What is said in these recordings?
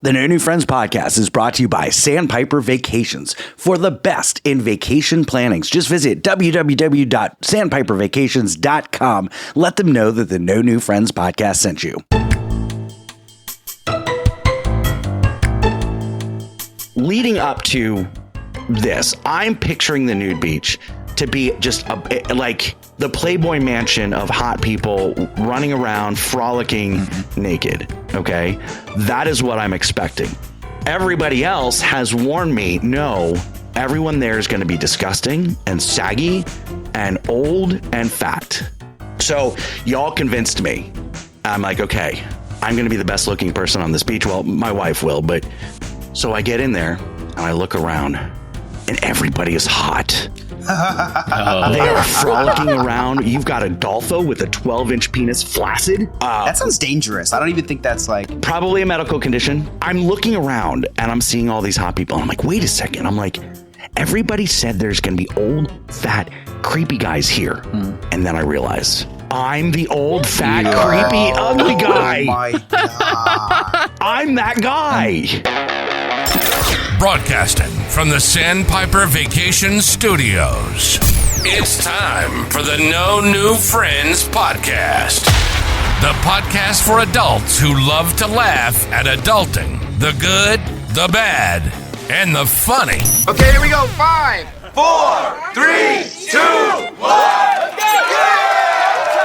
The No New Friends podcast is brought to you by Sandpiper Vacations. For the best in vacation plannings, just visit www.sandpipervacations.com. Let them know that the No New Friends podcast sent you. Leading up to this, I'm picturing the nude beach to be just like the Playboy Mansion of hot people running around, frolicking naked. Okay, that is what I'm expecting. Everybody else has warned me, no, everyone there is going to be disgusting and saggy and old and fat. So y'all convinced me. I'm like, okay, I'm going to be the best looking person on this beach. Well, my wife will, but so I get in there and I look around and everybody is hot. They are frolicking around. You've got Adolfo with a 12-inch penis, flaccid. That sounds dangerous. I don't even think that's like... Probably a medical condition. I'm looking around and I'm seeing all these hot people. And I'm like, wait a second. I'm like, everybody said there's going to be old, fat, creepy guys here. And then I realized I'm the old, fat, creepy, ugly guy. Oh my God. I'm that guy. Broadcasting from the Sandpiper Vacation Studios. It's time for the No New Friends podcast. The podcast for adults who love to laugh at adulting. The good, the bad, and the funny. Okay, here we go. 5, 4, 3, 2, 1.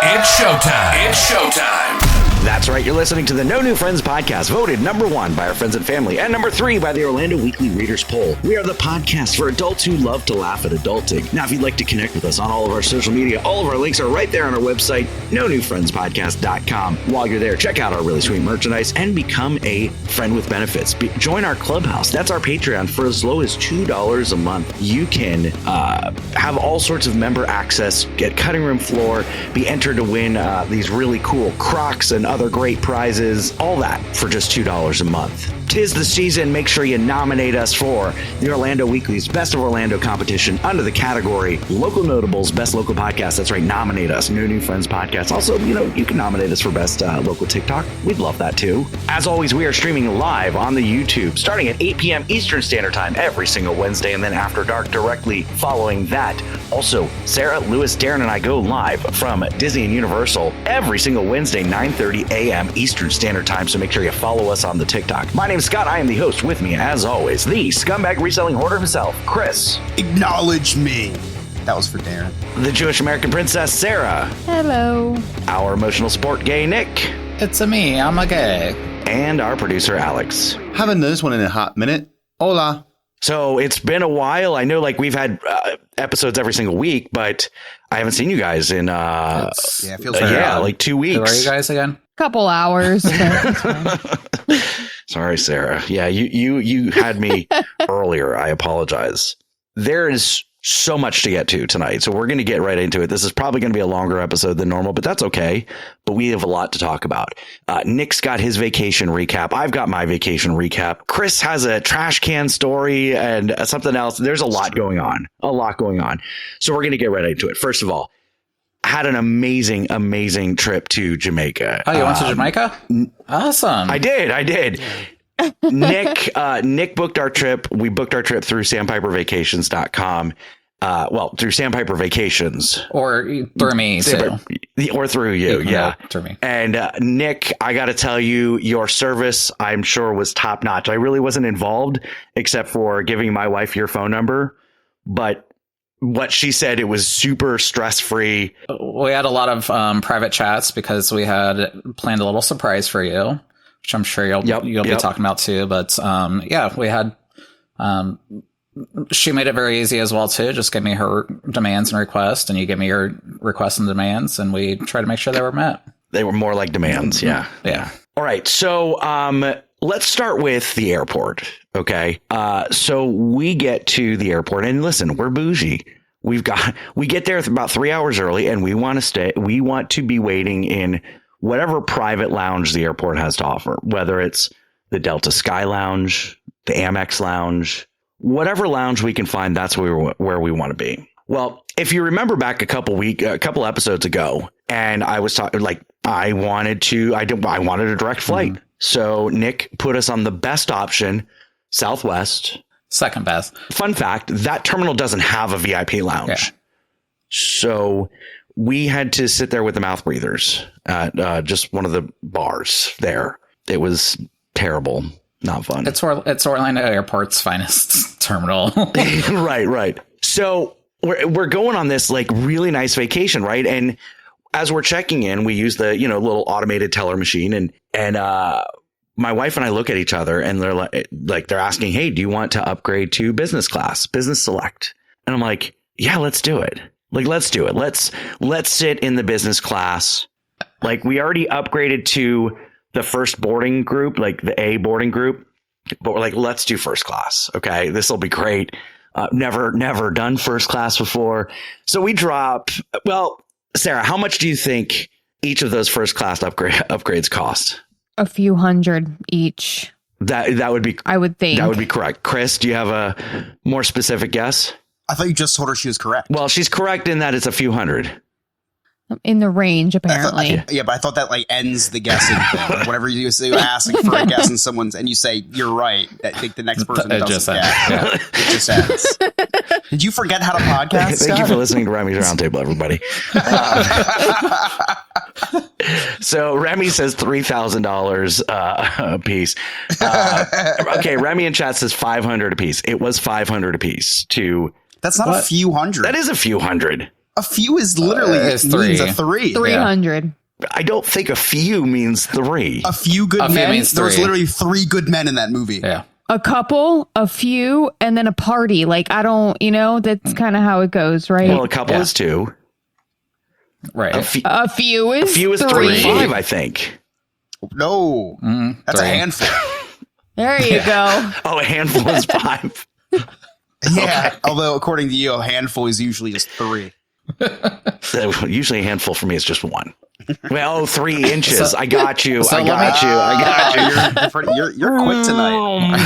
It's showtime. It's showtime. That's right. You're listening to the No New Friends podcast, voted number 1 by our friends and family and number 3 by the Orlando Weekly Readers Poll. We are the podcast for adults who love to laugh at adulting. Now, if you'd like to connect with us on all of our social media, all of our links are right there on our website, nonewfriendspodcast.com. While you're there, check out our really sweet merchandise and become a friend with benefits. Join our clubhouse. That's our Patreon. For as low as $2 a month, you can have all sorts of member access, get cutting room floor, be entered to win these really cool Crocs and other great prizes, all that for just $2 a month. 'Tis the season. Make sure you nominate us for the Orlando Weekly's Best of Orlando competition under the category Local Notables Best Local Podcast. That's right, nominate us, No New Friends Podcast. Also, you can nominate us for Best Local TikTok. We'd love that too. As always, we are streaming live on the YouTube starting at 8 p.m. Eastern Standard Time every single Wednesday, and then after dark directly following that. Also, Sarah, Lewis, Darren, and I go live from Disney and Universal every single Wednesday, 9:30 a.m. Eastern Standard Time, so make sure you follow us on the TikTok. My name is Scott. I am the host. With me, as always, the scumbag reselling hoarder himself, Chris. Acknowledge me. That was for Darren. The Jewish American princess, Sarah. Hello. Our emotional sport gay, Nick. It's a me. I'm a gay. And our producer, Alex. Haven't noticed one in a hot minute. Hola. So it's been a while. I know we've had episodes every single week, but I haven't seen you guys in it feels like 2 weeks. Who are you guys again? Couple hours. Sorry, Sarah. Yeah, you had me earlier. I apologize. There is so much to get to tonight, so we're going to get right into it. This is probably going to be a longer episode than normal, but that's okay. But we have a lot to talk about. Nick's got his vacation recap. I've got my vacation recap. Chris has a trash can story and something else. There's a lot going on. So we're going to get right into it. First of all, had an amazing trip to Jamaica. Oh, you went to Jamaica? Awesome. I did. Nick booked our trip. We booked our trip through sandpipervacations.com. Through Sandpiper Vacations. Or through me, too. Or through you, yeah. Through me. And Nick, I got to tell you, your service, I'm sure, was top notch. I really wasn't involved except for giving my wife your phone number. But what she said, it was super stress-free. We had a lot of private chats because we had planned a little surprise for you, which I'm sure you'll be talking about too. But we had she made it very easy as well too. Just give me her demands and requests, and you give me your requests and demands, and we try to make sure they were met. They were more like demands. Yeah. All right. So let's start with the airport. Okay. So we get to the airport, and listen, we're bougie. We get there about 3 hours early, and we want to be waiting in whatever private lounge the airport has to offer, whether it's the Delta Sky Lounge, the Amex Lounge, whatever lounge we can find. That's where we want to be. Well, if you remember back a couple episodes ago, and I was talking I wanted a direct flight. So Nick put us on the best option, Southwest. Second best. Fun fact, that terminal doesn't have a VIP lounge. Yeah. So we had to sit there with the mouth breathers at just one of the bars there. It was terrible. Not fun. It's Orlando Airport's finest terminal. Right. So we're going on this like really nice vacation, right? And as we're checking in, we use the, little automated teller machine, and my wife and I look at each other, and they're like they're asking, "Hey, do you want to upgrade to business class, business select?" And I'm like, "Yeah, let's do it. Like, let's do it. Let's sit in the business class." Like, we already upgraded to the first boarding group, like the A boarding group, but we're like, let's do first class. Okay, this will be great. Never done first class before, so we drop. Well, Sarah, how much do you think each of those first class upgrades cost? A few hundred each. That would be. I would think that would be correct. Chris, do you have a more specific guess? I thought you just told her she was correct. Well, she's correct in that it's a few hundred. in the range, apparently. But I thought that like ends the guessing thing. Whenever you say you're asking for a guess and someone's and you say you're right, I think the next person doesn't guess. Yeah. It just ends. Did you forget how to podcast? Thank you for listening to Remy's Roundtable, everybody. So Remy says $3,000 a piece. Okay, Remy in chat says $500 a piece. It was $500 a piece. That's not a few hundred. That is a few hundred. A few is literally means a three. 300. I don't think a few means three. A few good men. There's literally 3 good men in that movie. Yeah. A couple, a few, and then a party. Like, I don't, that's kind of how it goes, right? Well, a couple is 2. Right. A few is 3. 5, I think. No. That's 3. a handful. There you go. Oh, a handful is 5. Yeah. Okay. Although, according to you, a handful is usually just 3. Usually a handful for me is just 1. Well, 3 inches. I got you. I got you. You're quick tonight.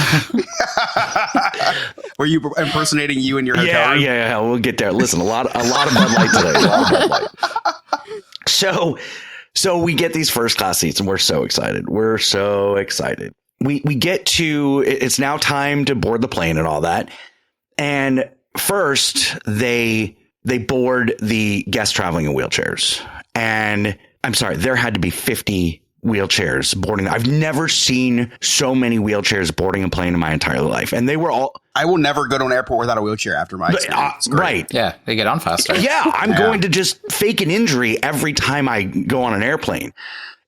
Were you impersonating you in your hotel room? Yeah. We'll get there. Listen, a lot of Bud Light today. A lot of Bud Light. So we get these first class seats, and we're so excited. We get to. It's now time to board the plane and all that. And first, they board the guests traveling in wheelchairs. And I'm sorry, there had to be 50 wheelchairs boarding. I've never seen so many wheelchairs boarding a plane in my entire life. And they were all... I will never go to an airport without a wheelchair after my experience. Right. Yeah, they get on faster. Yeah, I'm going to just fake an injury every time I go on an airplane.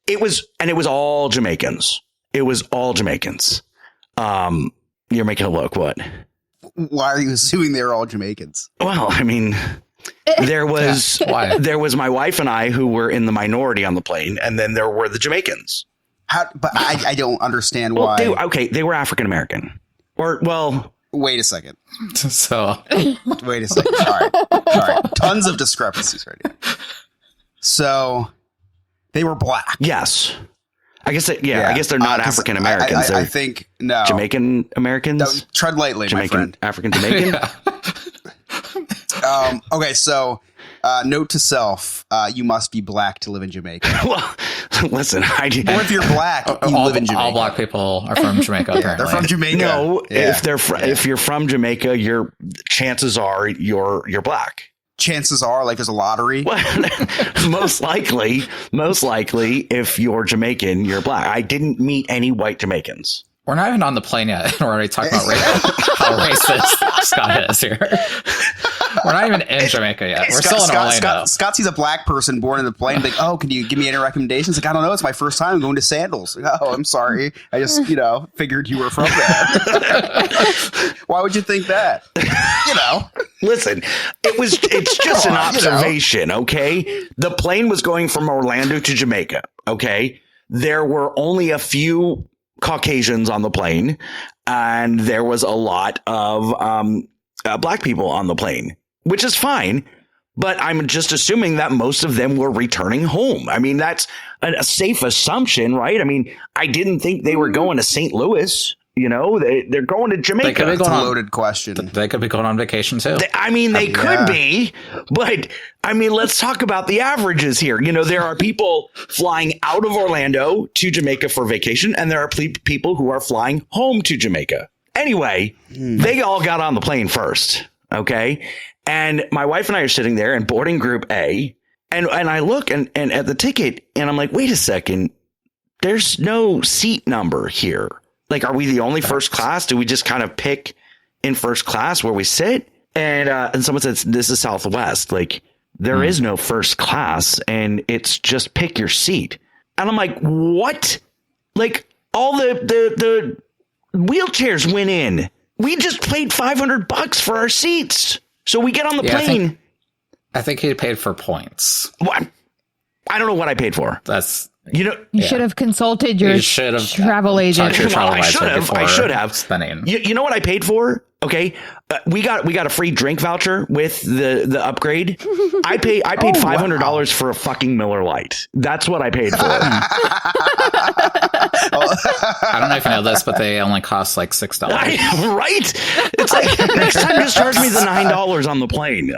It was all Jamaicans. You're making a look, what? Why are you assuming they're all Jamaicans? Well, I mean... There was my wife and I who were in the minority on the plane, and then there were the Jamaicans. But I don't understand why. They were African American. Wait a second. Wait a second. Sorry. Tons of discrepancies right here. So they were black. Yes. I guess they're not African Americans. I think no. Jamaican Americans. Tread lightly, my friend. African Jamaican. Okay, so note to self: you must be black to live in Jamaica. Well, listen, or if you're black, you live in Jamaica. All black people are from Jamaica. Apparently, they're from Jamaica. No, if you're from Jamaica, your chances are you're black. Chances are, like there's a lottery. Well, most likely, if you're Jamaican, you're black. I didn't meet any white Jamaicans. We're not even on the plane yet. We're already talking about how racist Scott is here. We're not even in Jamaica yet. We're still in Orlando. Scott sees a black person born in the plane. Like, oh, can you give me any recommendations? Like, I don't know. It's my first time going to Sandals. Like, oh, I'm sorry. I just, figured you were from there. Why would you think that? Listen, it's just an observation, okay? The plane was going from Orlando to Jamaica, okay? There were only a few Caucasians on the plane, and there was a lot of black people on the plane, which is fine. But I'm just assuming that most of them were returning home. I mean, that's a safe assumption, right? I mean, I didn't think they were going to St. Louis. You know, they're going to Jamaica. That's a loaded question. They could be going on vacation too. They could be, but I mean, let's talk about the averages here. You know, there are people flying out of Orlando to Jamaica for vacation, and there are people who are flying home to Jamaica. Anyway, they all got on the plane first. Okay. And my wife and I are sitting there in boarding group A, and I look and at the ticket, and I'm like, wait a second, there's no seat number here. Like, are we the only first class? Do we just kind of pick in first class where we sit? And someone says, this is Southwest. Like, there is no first class, and it's just pick your seat. And I'm like, what? Like, all the wheelchairs went in. We just paid $500 for our seats. So we get on the plane. I think he paid for points. What? I don't know what I paid for. You should have consulted your travel agent. I should have. Spending. You know what I paid for? Okay, we got a free drink voucher with the upgrade. I paid $500 for a fucking Miller Lite. That's what I paid for. I don't know if you know this, but they only cost like $6. Right? It's like next time just charge me the $9 on the plane.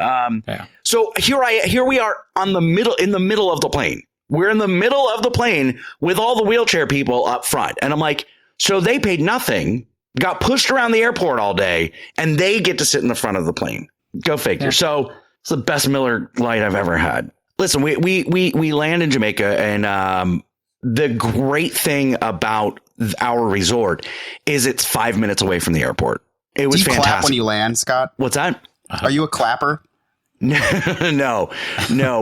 So here we are in the middle of the plane. We're in the middle of the plane with all the wheelchair people up front. And I'm like, so they paid nothing, got pushed around the airport all day, and they get to sit in the front of the plane. Go figure. Yeah. So it's the best Miller Lite I've ever had. Listen, we land in Jamaica, and the great thing about our resort is it's 5 minutes away from the airport. It was fantastic. Clap when you land, Scott? What's that? Are you a clapper? No.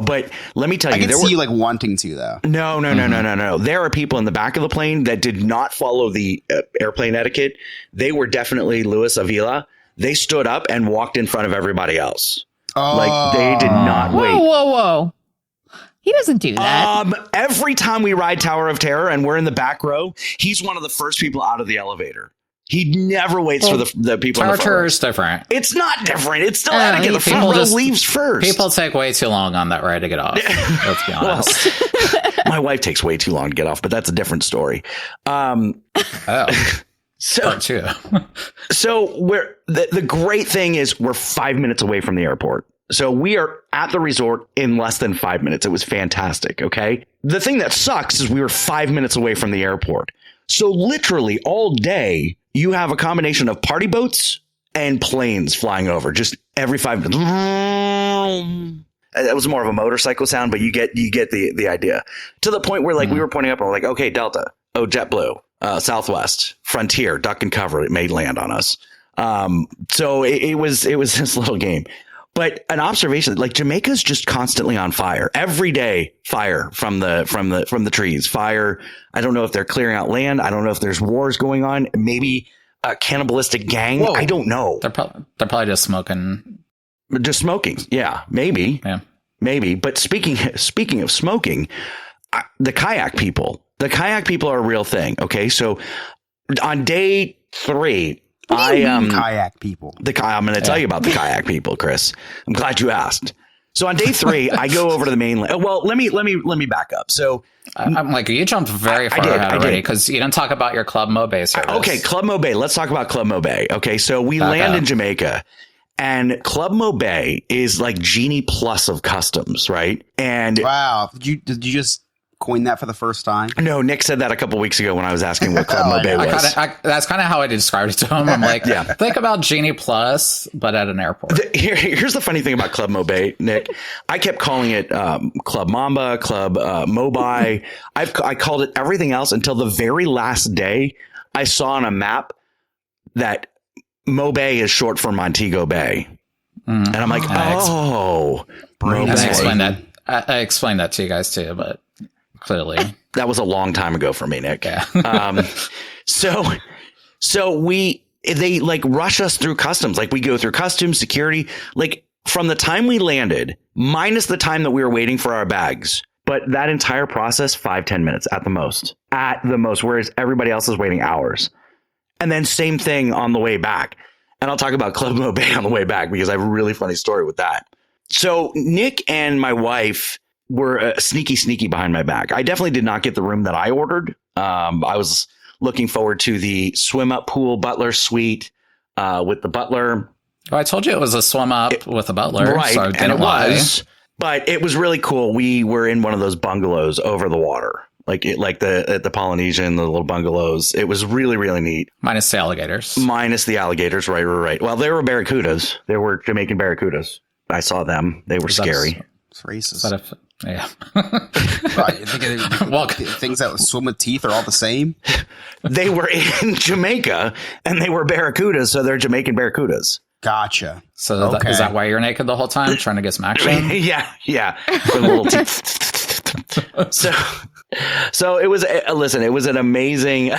But let me tell you, I can see you like wanting to, though. No. There are people in the back of the plane that did not follow the airplane etiquette. They were definitely Luis Avila. They stood up and walked in front of everybody else. Like they did not wait. Whoa. He doesn't do that. Every time we ride Tower of Terror and we're in the back row, he's one of the first people out of the elevator. He never waits for the people. Tower of Terror is different. It's not different. It's still etiquette. The front row leaves first. People take way too long on that ride to get off. Let's be honest. Well, my wife takes way too long to get off, but that's a different story. So we're the great thing is we're 5 minutes away from the airport. So we are at the resort in less than 5 minutes. It was fantastic. Okay. The thing that sucks is we were 5 minutes away from the airport. So literally all day you have a combination of party boats and planes flying over just every 5 minutes. That was more of a motorcycle sound, but you get the idea, to the point where like we were pointing up and we're like, okay, Delta, JetBlue, Southwest, Frontier, duck and cover. It may land on us. So it was this little game. But an observation, like Jamaica's just constantly on fire every day. Fire from the trees. Fire. I don't know if they're clearing out land. I don't know if there's wars going on. Maybe a cannibalistic gang. Whoa. I don't know. They're probably just smoking. Just smoking. Yeah, maybe. Yeah, maybe. But speaking of smoking, the kayak people are a real thing. Okay, so on day 3. Kayak people. I'm going to tell you about the kayak people, Chris. I'm glad you asked. So on day 3, I go over to the mainland. Well, let me back up. So I'm like, you jumped very far ahead already because you didn't talk about your Club Mobay service. Okay, Club Mobay. Let's talk about Club Mobay. Okay, so we land in Jamaica, and Club Mobay is like Genie Plus of customs, right? And wow, did you just coin that for the first time? No, Nick said that a couple weeks ago when I was asking what Club Mobay was. That's kind of how I described it to him. I'm like, yeah, think about Genie Plus, but at an airport. Here's the funny thing about Club Mobay, Nick. I kept calling it Club Mamba, Club Mobay. I called it everything else until the very last day I saw on a map that Mobay is short for Montego Bay. And I'm like, Mobay. I explained that to you guys too, but clearly that was a long time ago for me, Nick. Yeah. So they like rush us through customs. Like we go through customs, security, like from the time we landed, minus the time that we were waiting for our bags. But that entire process, 5-10 minutes at the most, whereas everybody else is waiting hours. And then same thing on the way back. And I'll talk about Club Mobay on the way back because I have a really funny story with that. So Nick and my wife were sneaky behind my back. I definitely did not get the room that I ordered. I was looking forward to the swim up pool butler suite with the butler. Well, I told you it was a swim up with a butler, right? So And it was, but it was really cool. We were in one of those bungalows over the water, like the Polynesian, the little bungalows. It was really, really neat. Minus the alligators. Right. Well, there were barracudas. There were Jamaican barracudas. I saw them. They were scary. It's racist. Yeah. Right, you think things that swim with teeth are all the same? They were in Jamaica, and they were barracudas, so they're Jamaican barracudas. Gotcha. So is that why you're naked the whole time, trying to get some action? Yeah. The little teeth. So it was. Listen, it was an amazing.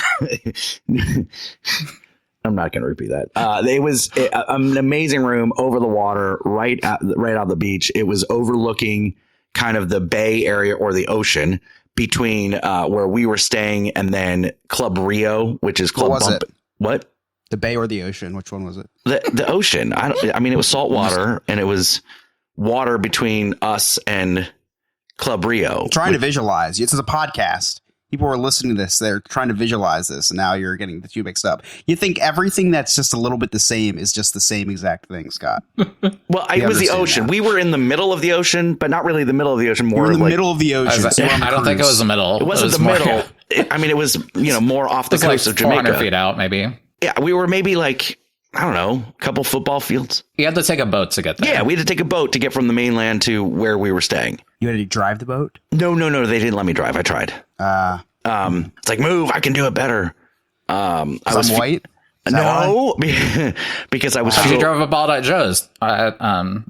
I'm not going to repeat that. It was an amazing room over the water, right on the beach. It was overlooking kind of the bay area or the ocean between where we were staying and then Club Rio, which is Club What was Bump. it? What? The bay or the ocean? Which one was it? The ocean. I mean, it was salt water, and it was water between us and Club Rio. I'm trying to visualize. This is a podcast. People were listening to this. They're trying to visualize this, and now you're getting the two mixed up. You think everything that's just a little bit the same is just the same exact thing, Scott? Well, it was the ocean. That. We were in the middle of the ocean, but not really the middle of the ocean. More in the middle of the ocean. I don't think it was the middle. It wasn't the middle. It was more off the coast of Jamaica. 400 feet out, maybe. Yeah, we were maybe like, I don't know, a couple football fields. You had to take a boat to get there. Yeah, we had to take a boat to get from the mainland to where we were staying. You had to drive the boat? No, they didn't let me drive. I tried. It's like, move, I can do it better. I was white? No, because I was. You drove a ball at Joe's because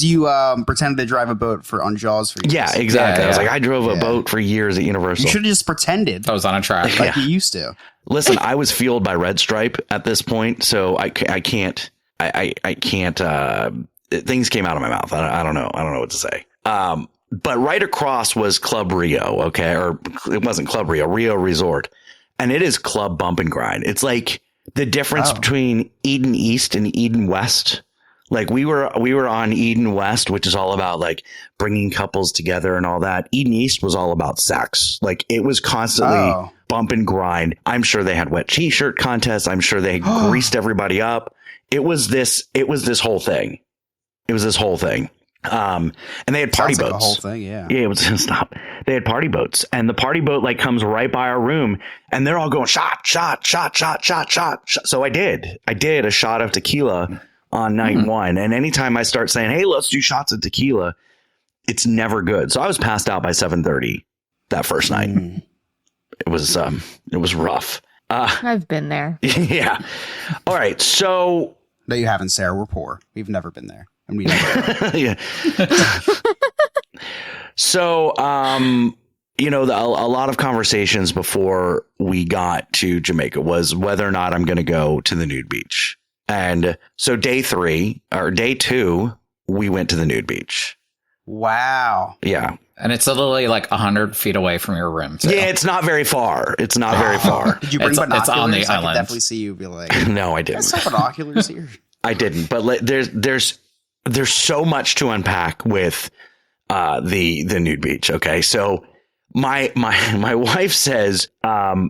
you pretended to drive a boat on Jaws for years. Yeah, exactly. I was like, I drove a boat for years at Universal. You should have just pretended. I was on a track. Like you used to. Listen, I was fueled by Red Stripe at this point, so I can't. Things came out of my mouth. I don't know what to say. But right across was Club Rio, okay? Or it wasn't Club Rio, Rio Resort. And it is Club Bump and Grind. It's like the difference between Eden East and Eden West. Like we were on Eden West, which is all about like bringing couples together and all that. Eden East was all about sex. Like it was constantly bump and grind. I'm sure they had wet t-shirt contests. I'm sure they greased everybody up. It was this whole thing. And they had party boats. Like the whole thing, yeah. Yeah, it was stop. They had party boats, and the party boat like comes right by our room, and they're all going shot. So I did a shot of tequila on night one, and anytime I start saying, "Hey, let's do shots of tequila," it's never good. So I was passed out by 7:30 that first night. It was rough. I've been there. Yeah. All right. So no, you haven't, Sarah. We're poor. We've never been there. I mean, yeah. So, a lot of conversations before we got to Jamaica was whether or not I'm going to go to the nude beach. And so day 2, we went to the nude beach. Wow. Yeah. And it's literally like 100 feet away from your room, too. Yeah, it's not very far. Did you bring binoculars? It's on the I island. could definitely see you be like, no, I didn't. Let's have binoculars here. I didn't. But there's so much to unpack with the nude beach. Okay, so my wife says,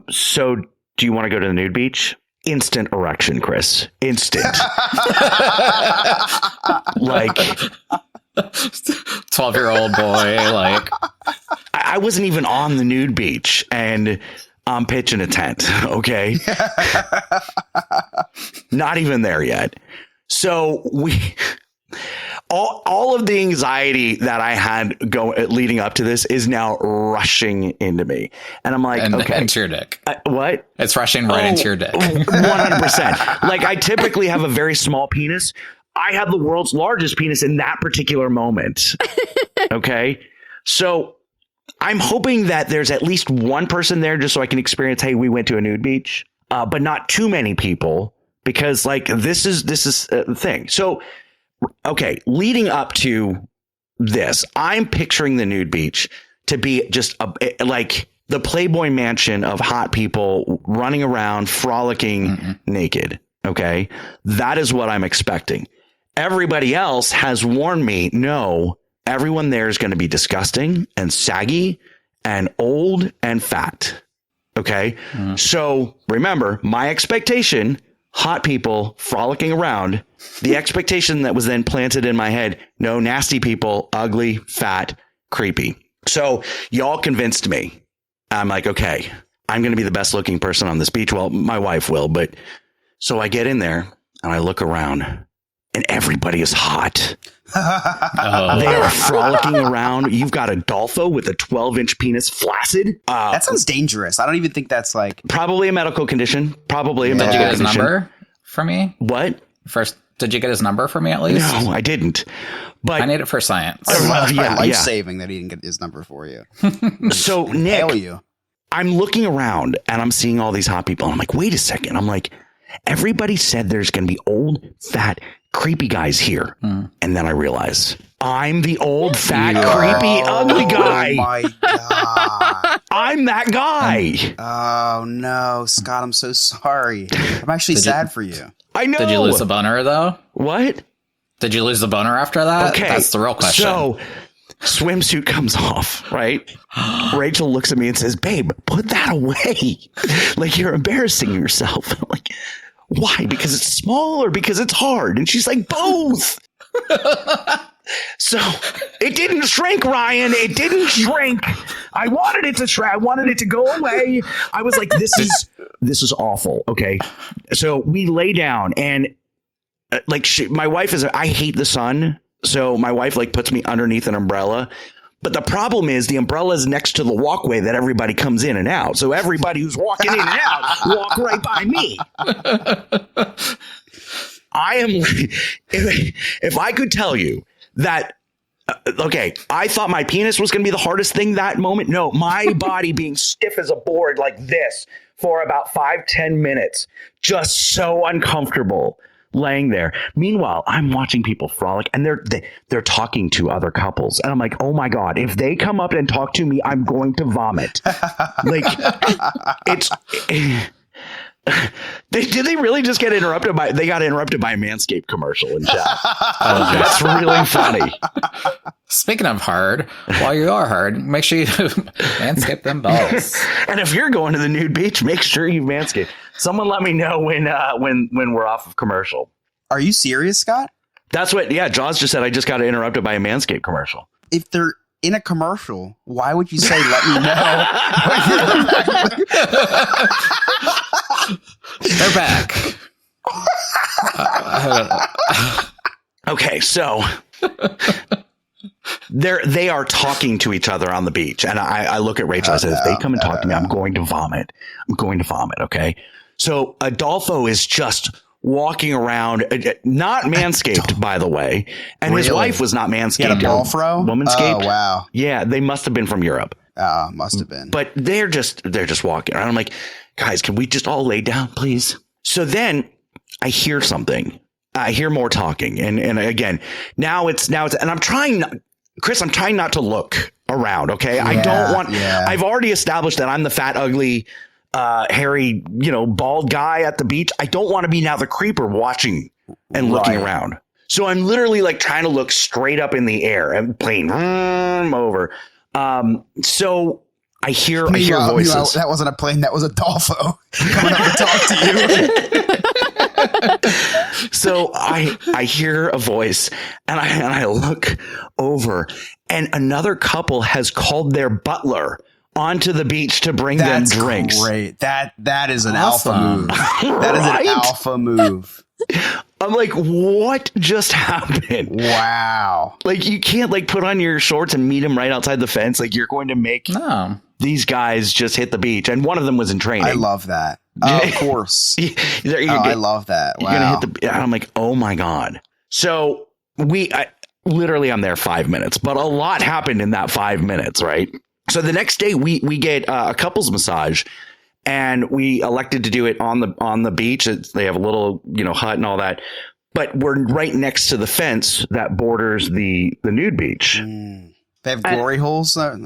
so do you want to go to the nude beach? Instant erection, Chris. Instant. Like 12-year-old boy. Like I wasn't even on the nude beach, and I'm pitching a tent. Okay, not even there yet. So all of the anxiety that I had leading up to this is now rushing into me. And I'm like, okay. Into your dick. What? It's rushing right into your dick. 100%. Like I typically have a very small penis. I have the world's largest penis in that particular moment. Okay. So I'm hoping that there's at least one person there just so I can experience, hey, we went to a nude beach, but not too many people. Because like this is the thing. So, okay, leading up to this, I'm picturing the nude beach to be just like the Playboy Mansion of hot people running around, frolicking naked. Okay, that is what I'm expecting. Everybody else has warned me, no, everyone there is going to be disgusting and saggy and old and fat. Okay. So remember, my expectation, hot people frolicking around, the expectation that was then planted in my head, no, nasty people, ugly, fat, creepy. So y'all convinced me. I'm like, okay, I'm going to be the best looking person on this beach. Well, my wife will, but so I get in there and I look around and everybody is hot. They are frolicking around. You've got Adolfo with a 12-inch penis, flaccid. That sounds dangerous. I don't even think that's like probably a medical condition. Probably a Did medical you get his condition. number for me? What? First, did you get his number for me at least? No, I didn't. But I need it for science. life saving that he didn't get his number for you. So Nick, Hail you. I'm looking around and I'm seeing all these hot people. And I'm like, wait a second. I'm like, everybody said there's going to be old, fat, creepy guys here. And then I realize I'm the old, fat, creepy, ugly guy. Oh my God. I'm that guy. Oh no, Scott, I'm so sorry. I'm actually sad for you. I know. Did you lose the boner though? What? Did you lose the boner after that? Okay. That's the real question. So swimsuit comes off, right? Rachel looks at me and says, babe, put that away. Like, you're embarrassing yourself. I'm like, why? Because it's small or because it's hard? And she's like, both. So it didn't shrink, Ryan. It didn't shrink. I wanted it to shrink. I wanted it to go away. I was like, this is awful. Okay. So we lay down and my wife I hate the sun. So my wife puts me underneath an umbrella. But the problem is the umbrella is next to the walkway that everybody comes in and out. So everybody who's walking in and out walk right by me. I am, if I could tell you that, okay, I thought my penis was going to be the hardest thing that moment. No, my body being stiff as a board like this for about 5-10 minutes, just so uncomfortable laying there. Meanwhile, I'm watching people frolic and they're talking to other couples. And I'm like, oh my God, if they come up and talk to me, I'm going to vomit. Like did they really just get interrupted by, they got interrupted by a Manscaped commercial in chat. That's really funny. Speaking of hard, while you are hard, make sure you manscape them balls. And if you're going to the nude beach, make sure you manscape. Someone let me know when we're off of commercial. Are you serious, Scott? That's what, Jaws just said. I just got interrupted by a Manscaped commercial. If they're in a commercial, why would you say, let me know? They're back. Okay, so they are talking to each other on the beach. And I look at Rachel. I said, if they come and talk to me, I'm going to vomit. I'm going to vomit. Okay. So Adolfo is just walking around, not Manscaped, by the way. And his wife was not Manscaped. He had a ball throw? Womanscaped. Oh, wow. Yeah, they must have been from Europe. Must have been. But they're just walking around. I'm like, guys, can we just all lay down, please? So then I hear something. I hear more talking. And again, now it's, and I'm trying, Chris, I'm trying not to look around. Okay. Yeah, I don't want, I've already established that I'm the fat, ugly, hairy, bald guy at the beach. I don't want to be now the creeper watching and looking around. So I'm literally trying to look straight up in the air and playing over. So I hear voices. That wasn't a plane. That was Adolfo coming up to talk to you. So I hear a voice and I look over and another couple has called their butler onto the beach to bring them drinks. Great. That is an alpha move. That is an alpha move. I'm like, what just happened? Wow. You can't put on your shorts and meet them right outside the fence. You're going to make these guys just hit the beach. And one of them was in training. I love that. Of course. I love that. Wow. You're going to hit I'm like, oh my God. So I'm there 5 minutes, but a lot happened in that 5 minutes, right? So the next day we get a couples massage. And we elected to do it on the beach. They have a little, hut and all that. But we're right next to the fence that borders the nude beach. They have glory holes. So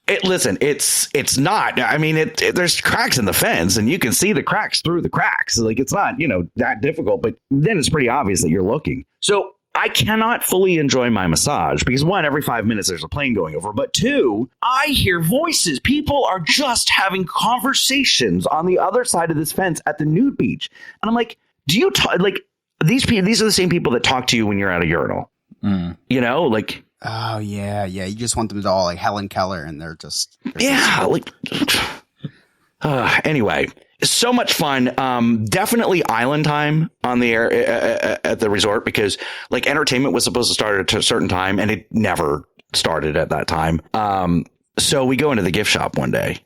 it's not. I mean, there's cracks in the fence, and you can see the cracks through the cracks. It's not, that difficult. But then it's pretty obvious that you're looking. So I cannot fully enjoy my massage because 1, every 5 minutes there's a plane going over, but 2, I hear voices. People are just having conversations on the other side of this fence at the nude beach. And I'm like, do you talk like these are the same people that talk to you when you're at a urinal, you know, like, oh yeah. You just want them to all like Helen Keller and they're like, anyway. So much fun. Definitely island time on the air at the resort because like entertainment was supposed to start at a certain time and it never started at that time. So we go into the gift shop one day,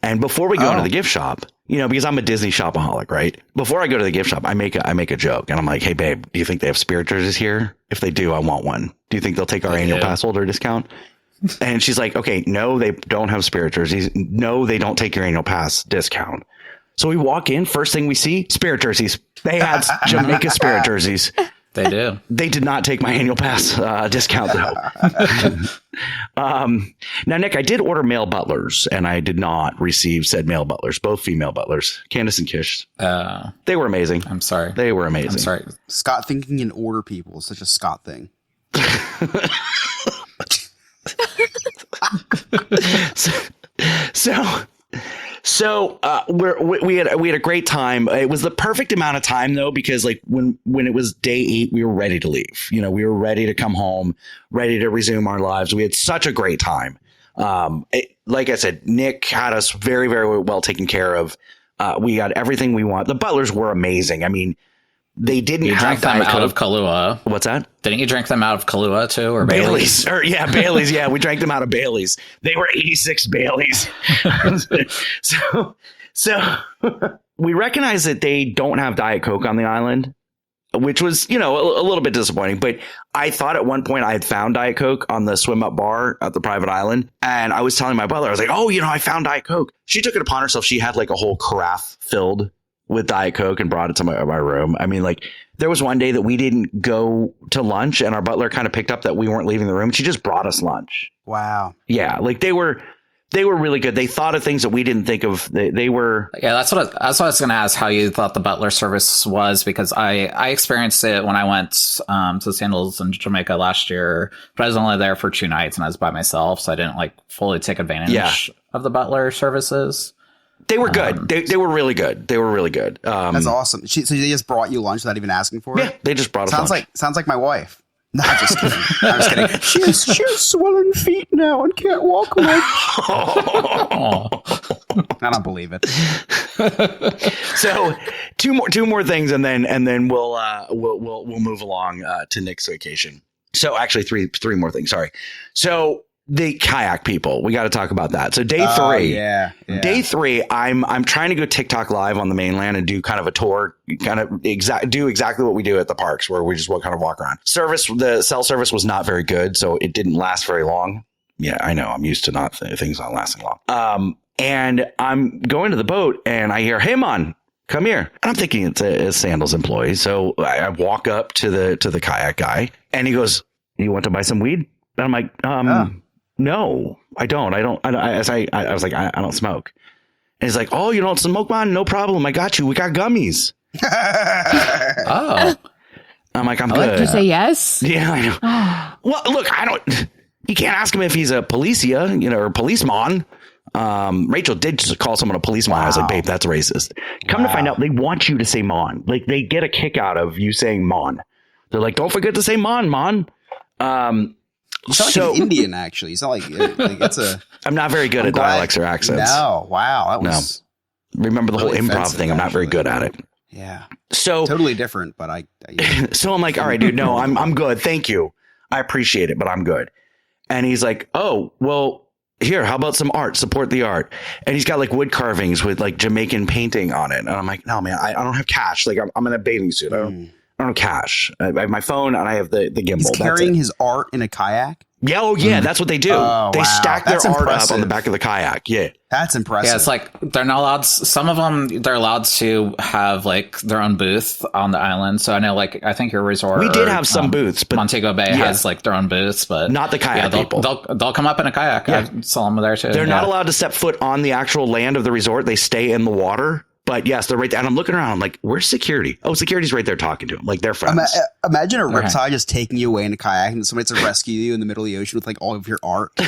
and before we go into the gift shop, you know, because I'm a Disney shopaholic, right? Before I go to the gift shop, I make a joke and I'm like, hey babe, do you think they have spirit jerseys here? If they do, I want one. Do you think they'll take our annual pass holder discount? And she's like, okay, no, they don't have spirit jerseys. No, they don't take your annual pass discount. So we walk in, first thing we see, spirit jerseys. They had Jamaica spirit jerseys. They do. They did not take my annual pass discount, though. Now, Nick, I did order male butlers, and I did not receive said male butlers, both female butlers, Candace and Kish. They were amazing. I'm sorry. They were amazing. I'm sorry. Scott thinking in order people is such a Scott thing. So we had a great time. It was the perfect amount of time though, because like when it was day 8, we were ready to leave. You know, we were ready to come home, ready to resume our lives. We had such a great time. Like I said, Nick had us very, very well taken care of. We got everything we want. The butlers were amazing. I mean, they didn't drink them out of Kahlua. What's that? Didn't you drink them out of Kahlua too, or Bailey's? Bailey's. Yeah, we drank them out of Bailey's. They were 86 Bailey's. so we recognize that they don't have Diet Coke on the island, which was, you know, a little bit disappointing. But I thought at one point I had found Diet Coke on the swim up bar at the private island, and I was telling my butler, I was like, oh, you know, I found Diet Coke. She took it upon herself. She had like a whole carafe filled with Diet Coke and brought it to my room. I mean, like there was one day that we didn't go to lunch and our butler kind of picked up that we weren't leaving the room. She just brought us lunch. Wow. Yeah. Like they were really good. They thought of things that we didn't think of. They were. Yeah. That's what I was going to ask, how you thought the butler service was, because I experienced it when I went to Sandals in Jamaica last year, but I was only there for 2 nights and I was by myself. So I didn't like fully take advantage of the butler services. They were good. They were really good. They were really good. That's awesome. So they just brought you lunch without even asking for it? Yeah, they just brought us lunch. Sounds like my wife. No, I'm just kidding. I'm just kidding. She has swollen feet now and can't walk away. I don't believe it. So two more things, and then we'll move along to Nick's vacation. So actually three more things. Sorry. So the kayak people, we got to talk about that. So day 3, day 3, I'm trying to go TikTok live on the mainland and do kind of a tour, kind of do exactly what we do at the parks, where we just kind of walk around. The cell service was not very good, so it didn't last very long. Yeah, I know. I'm used to things not lasting long. And I'm going to the boat and I hear, "Hey, man, come here." And I'm thinking it's a Sandals employee. So I walk up to the kayak guy and he goes, "You want to buy some weed?" And I'm like, "No, I don't. I was like, I don't smoke." And he's like, "Oh, you don't smoke, man? No problem. I got you. We got gummies." Oh. I'm like, "I'm good." Did you say yes? Yeah, I know. Well, look, you can't ask him if he's a policia, you know, or policeman. Rachel did just call someone a policeman. Wow. I was like, "Babe, that's racist." Come to find out, they want you to say "mon." Like they get a kick out of you saying "mon." They're like, "Don't forget to say "mon, mon." You sound like an Indian, actually. You sound like it's a... I'm not very good at dialects or accents. No, wow. That was... No. Remember the really whole improv thing. I'm not very good at it. Yeah. So... Totally different, but I So I'm like, all right, dude, no, I'm good. Thank you. I appreciate it, but I'm good. And he's like, "Oh, well, here, how about some art? Support the art." And he's got like wood carvings with like Jamaican painting on it. And I'm like, "No, man, I don't have cash. Like I'm in a bathing suit. I don't have cash. I have my phone and I have the gimbal." He's carrying his art in a kayak? Yeah, oh yeah, that's what they do. They stack their art up on the back of the kayak. Yeah. That's impressive. Yeah, it's like they're not allowed. Some of them, they're allowed to have like their own booth on the island. So I know, like, I think your resort. We did have some booths, but Montego Bay has like their own booths, but not the kayak people. They'll come up in a kayak. Yeah. I saw them there too. They're not allowed to step foot on the actual land of the resort. They stay in the water. But yes, they're right there. And I'm looking around. I'm like, where's security? Oh, security's right there talking to him. Like, they're friends. Imagine a riptide just taking you away in a kayak and somebody to rescue you in the middle of the ocean with like all of your art. But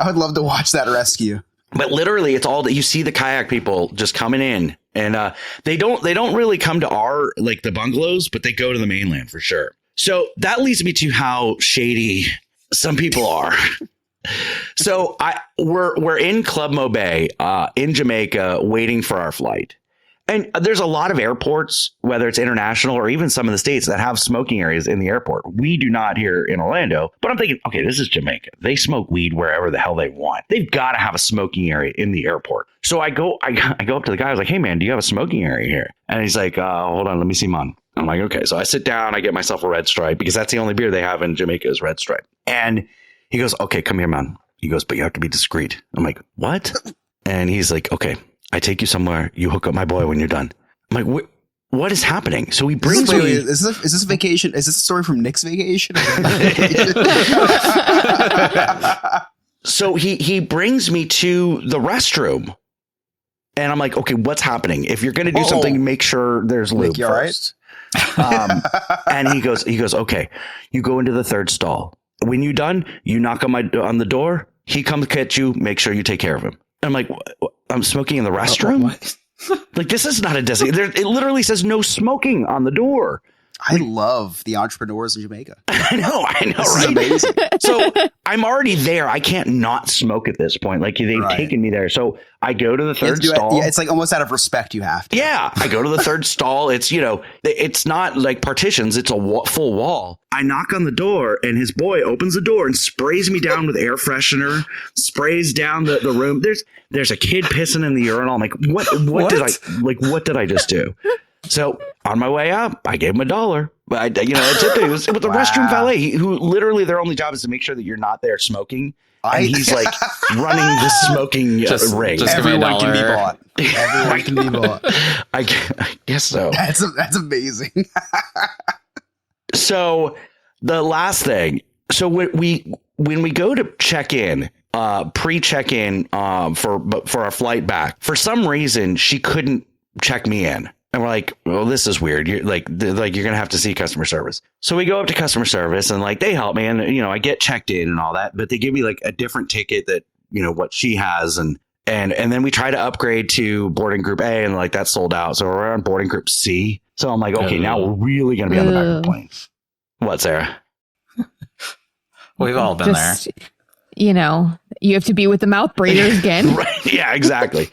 I would love to watch that rescue. But literally, it's all that you see the kayak people just coming in, and they don't really come to our like the bungalows, but they go to the mainland for sure. So that leads me to how shady some people are. So we're in Club Mo Bay in Jamaica waiting for our flight. And there's a lot of airports, whether it's international or even some of the states that have smoking areas in the airport. We do not here in Orlando, but I'm thinking, okay, this is Jamaica. They smoke weed wherever the hell they want. They've got to have a smoking area in the airport. So I go up to the guy. I was like, hey man, do you have a smoking area here? And he's like, hold on, let me see mine. I'm like, okay. So I sit down, I get myself a Red Stripe because that's the only beer they have in Jamaica is Red Stripe. And he goes, okay, come here, man. He goes, but you have to be discreet. I'm like, what? And he's like, okay, I take you somewhere. You hook up my boy when you're done. I'm like, what is happening? So he brings me. Is this a vacation? Is this a story from Nick's vacation? So he brings me to the restroom. And I'm like, okay, what's happening? If you're going to do something, make sure there's lube Nick, you first. Right? And he goes, okay, you go into the third stall. When you're done, you knock on the door. He comes catch you. Make sure you take care of him. I'm like, I'm smoking in the restroom. What? Like, this is not a designated. It literally says no smoking on the door. I love the entrepreneurs in Jamaica. I know, this right? is amazing. So I'm already there. I can't not smoke at this point. Like, they've taken me there. So I go to the third stall. Yeah, it's like almost out of respect you have to. Yeah, I go to the third stall. It's, it's not like partitions. It's a full wall. I knock on the door and his boy opens the door and sprays me down with air freshener, sprays down the room. There's a kid pissing in the urinal. I'm like, what did I just do? So on my way up, I gave him $1. But I tipped him. It was with the restroom valet, who literally their only job is to make sure that you're not there smoking. And he's like running the smoking ring. Everyone can be bought. Everyone can be bought. I guess so. That's amazing. So the last thing. So when we go to check in, pre-check in for our flight back, for some reason she couldn't check me in. And we're like, well, this is weird. You're like you're going to have to see customer service. So we go up to customer service and like they help me. And, I get checked in and all that. But they give me like a different ticket that, what she has. And then we try to upgrade to boarding group A and like that's sold out. So we're on boarding group C. So I'm like, okay, now we're really going to be on the back of the plane. What, Sarah? We've all been there. You have to be with the mouth breathers again. Right. Yeah, exactly.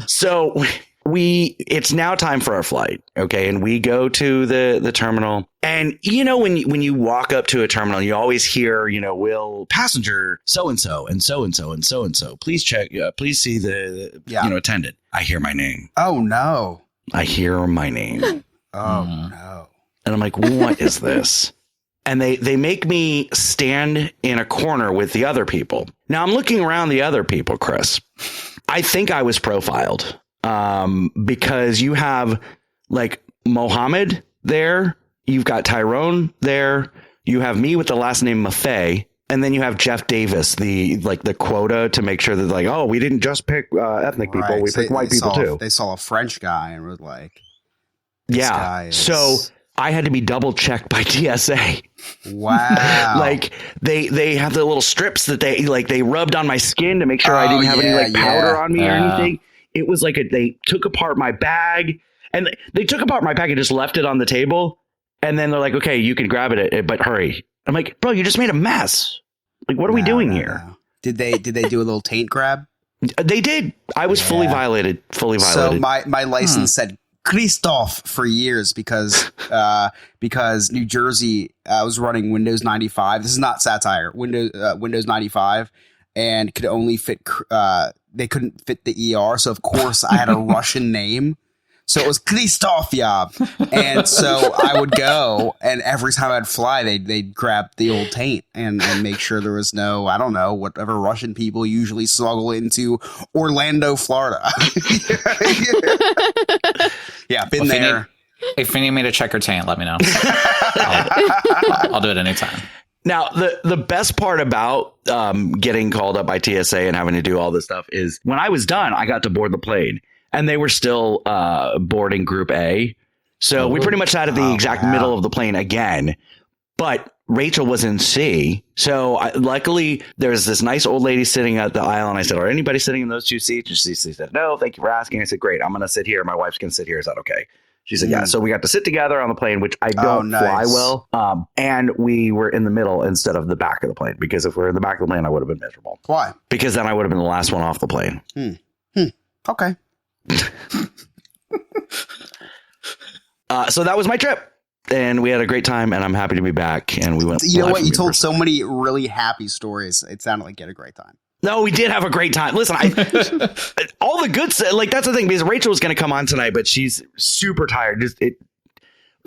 So it's now time for our flight. Okay. And we go to the terminal and, when you walk up to a terminal, you always hear, will passenger so-and-so and so-and-so and so-and-so, please check, please see the attendant. I hear my name. Oh no. I hear my name. Oh no. And I'm like, what is this? And they make me stand in a corner with the other people. Now I'm looking around the other people, Chris. I think I was profiled. Because you have like Mohammed there, you've got Tyrone there, you have me with the last name Maffei, and then you have Jeff Davis, the quota to make sure that like, oh, we didn't just pick ethnic people, we picked white people too. They saw a French guy and were like, yeah. So I had to be double checked by TSA. Wow. Like they have the little strips that they rubbed on my skin to make sure I didn't have any powder on me or anything. It was like they took apart my bag and they took apart my bag and just left it on the table. And then they're like, okay, you can grab it, but hurry. I'm like, bro, you just made a mess. Like, what are we doing here? No. Did they do a little taint grab? They did. I was fully violated. So my license said Christophe for years because New Jersey was running Windows 95. This is not satire. Windows 95 and could only fit they couldn't fit the ER. So, of course, I had a Russian name. So it was Christophe, yeah. And so I would go, and every time I'd fly, they'd grab the old taint and make sure there was no, I don't know, whatever Russian people usually smuggle into Orlando, Florida. Yeah, been there. If you need me to check your taint, let me know. I'll do it anytime. Now, the best part about getting called up by TSA and having to do all this stuff is when I was done, I got to board the plane and they were still boarding Group A. So we pretty much sat at the exact middle of the plane again. But Rachel was in C. So luckily, there's this nice old lady sitting at the aisle. And I said, are anybody sitting in those two seats? And she said, no, thank you for asking. I said, great. I'm going to sit here. My wife's going to sit here. Is that okay? She said, yeah. So we got to sit together on the plane, which I don't fly well. And we were in the middle instead of the back of the plane, because if we were in the back of the plane, I would have been miserable. Why? Because then I would have been the last one off the plane. Okay. So that was my trip. And we had a great time, and I'm happy to be back. And we went. You know what? You told so many really happy stories. It sounded like you had a great time. No, we did have a great time. Listen, all the good stuff, like that's the thing, because Rachel was going to come on tonight, but she's super tired.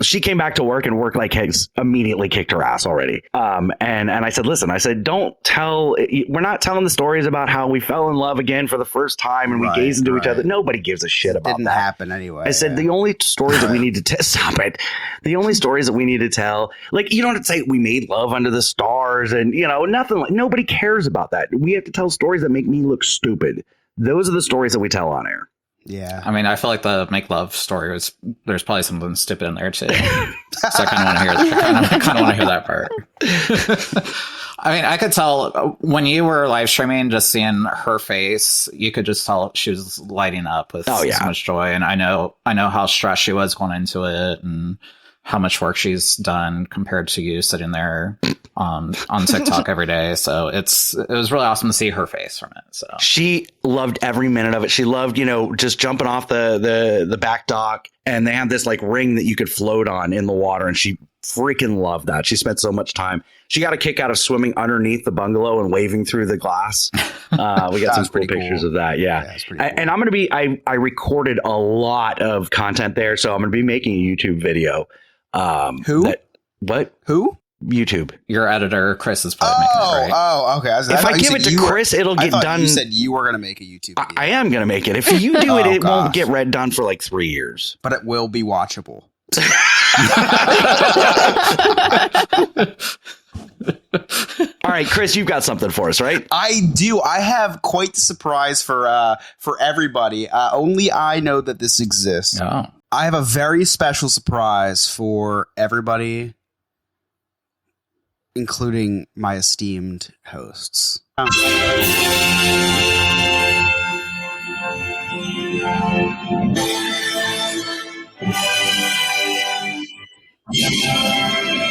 She came back to work and work like has immediately kicked her ass already. And I said, listen, we're not telling the stories about how we fell in love again for the first time and we gazed into each other. Nobody gives a shit about that. Didn't happen anyway. I said, the only stories that we need to stop it. The only stories that we need to tell, like, you don't have to say we made love under the stars and, nothing like, nobody cares about that. We have to tell stories that make me look stupid. Those are the stories that we tell on air. Yeah. I mean, I feel like the make love story there's probably something stupid in there too. So I kind of want to hear that part. I mean, I could tell when you were live streaming, just seeing her face, you could just tell she was lighting up with so much joy. And I know how stressed she was going into it and how much work she's done compared to you sitting there on TikTok every day. So it was really awesome to see her face from it. So she loved every minute of it. She loved, just jumping off the back dock, and they had this like ring that you could float on in the water. And she freaking loved that. She spent so much time. She got a kick out of swimming underneath the bungalow and waving through the glass. We got some cool pictures of that. Yeah. Cool. And I'm going to be, I recorded a lot of content there. So I'm going to be making a YouTube video. Who? Who? YouTube. Your editor, Chris, is probably making it, right? Oh, okay. If I give it to Chris, it'll get done. You said you were going to make a YouTube video. I am going to make it. If you do it, it won't get done for like 3 years. But it will be watchable. All right, Chris, you've got something for us, right? I do. I have quite the surprise for everybody. Only I know that this exists. Oh. I have a very special surprise for everybody, including my esteemed hosts.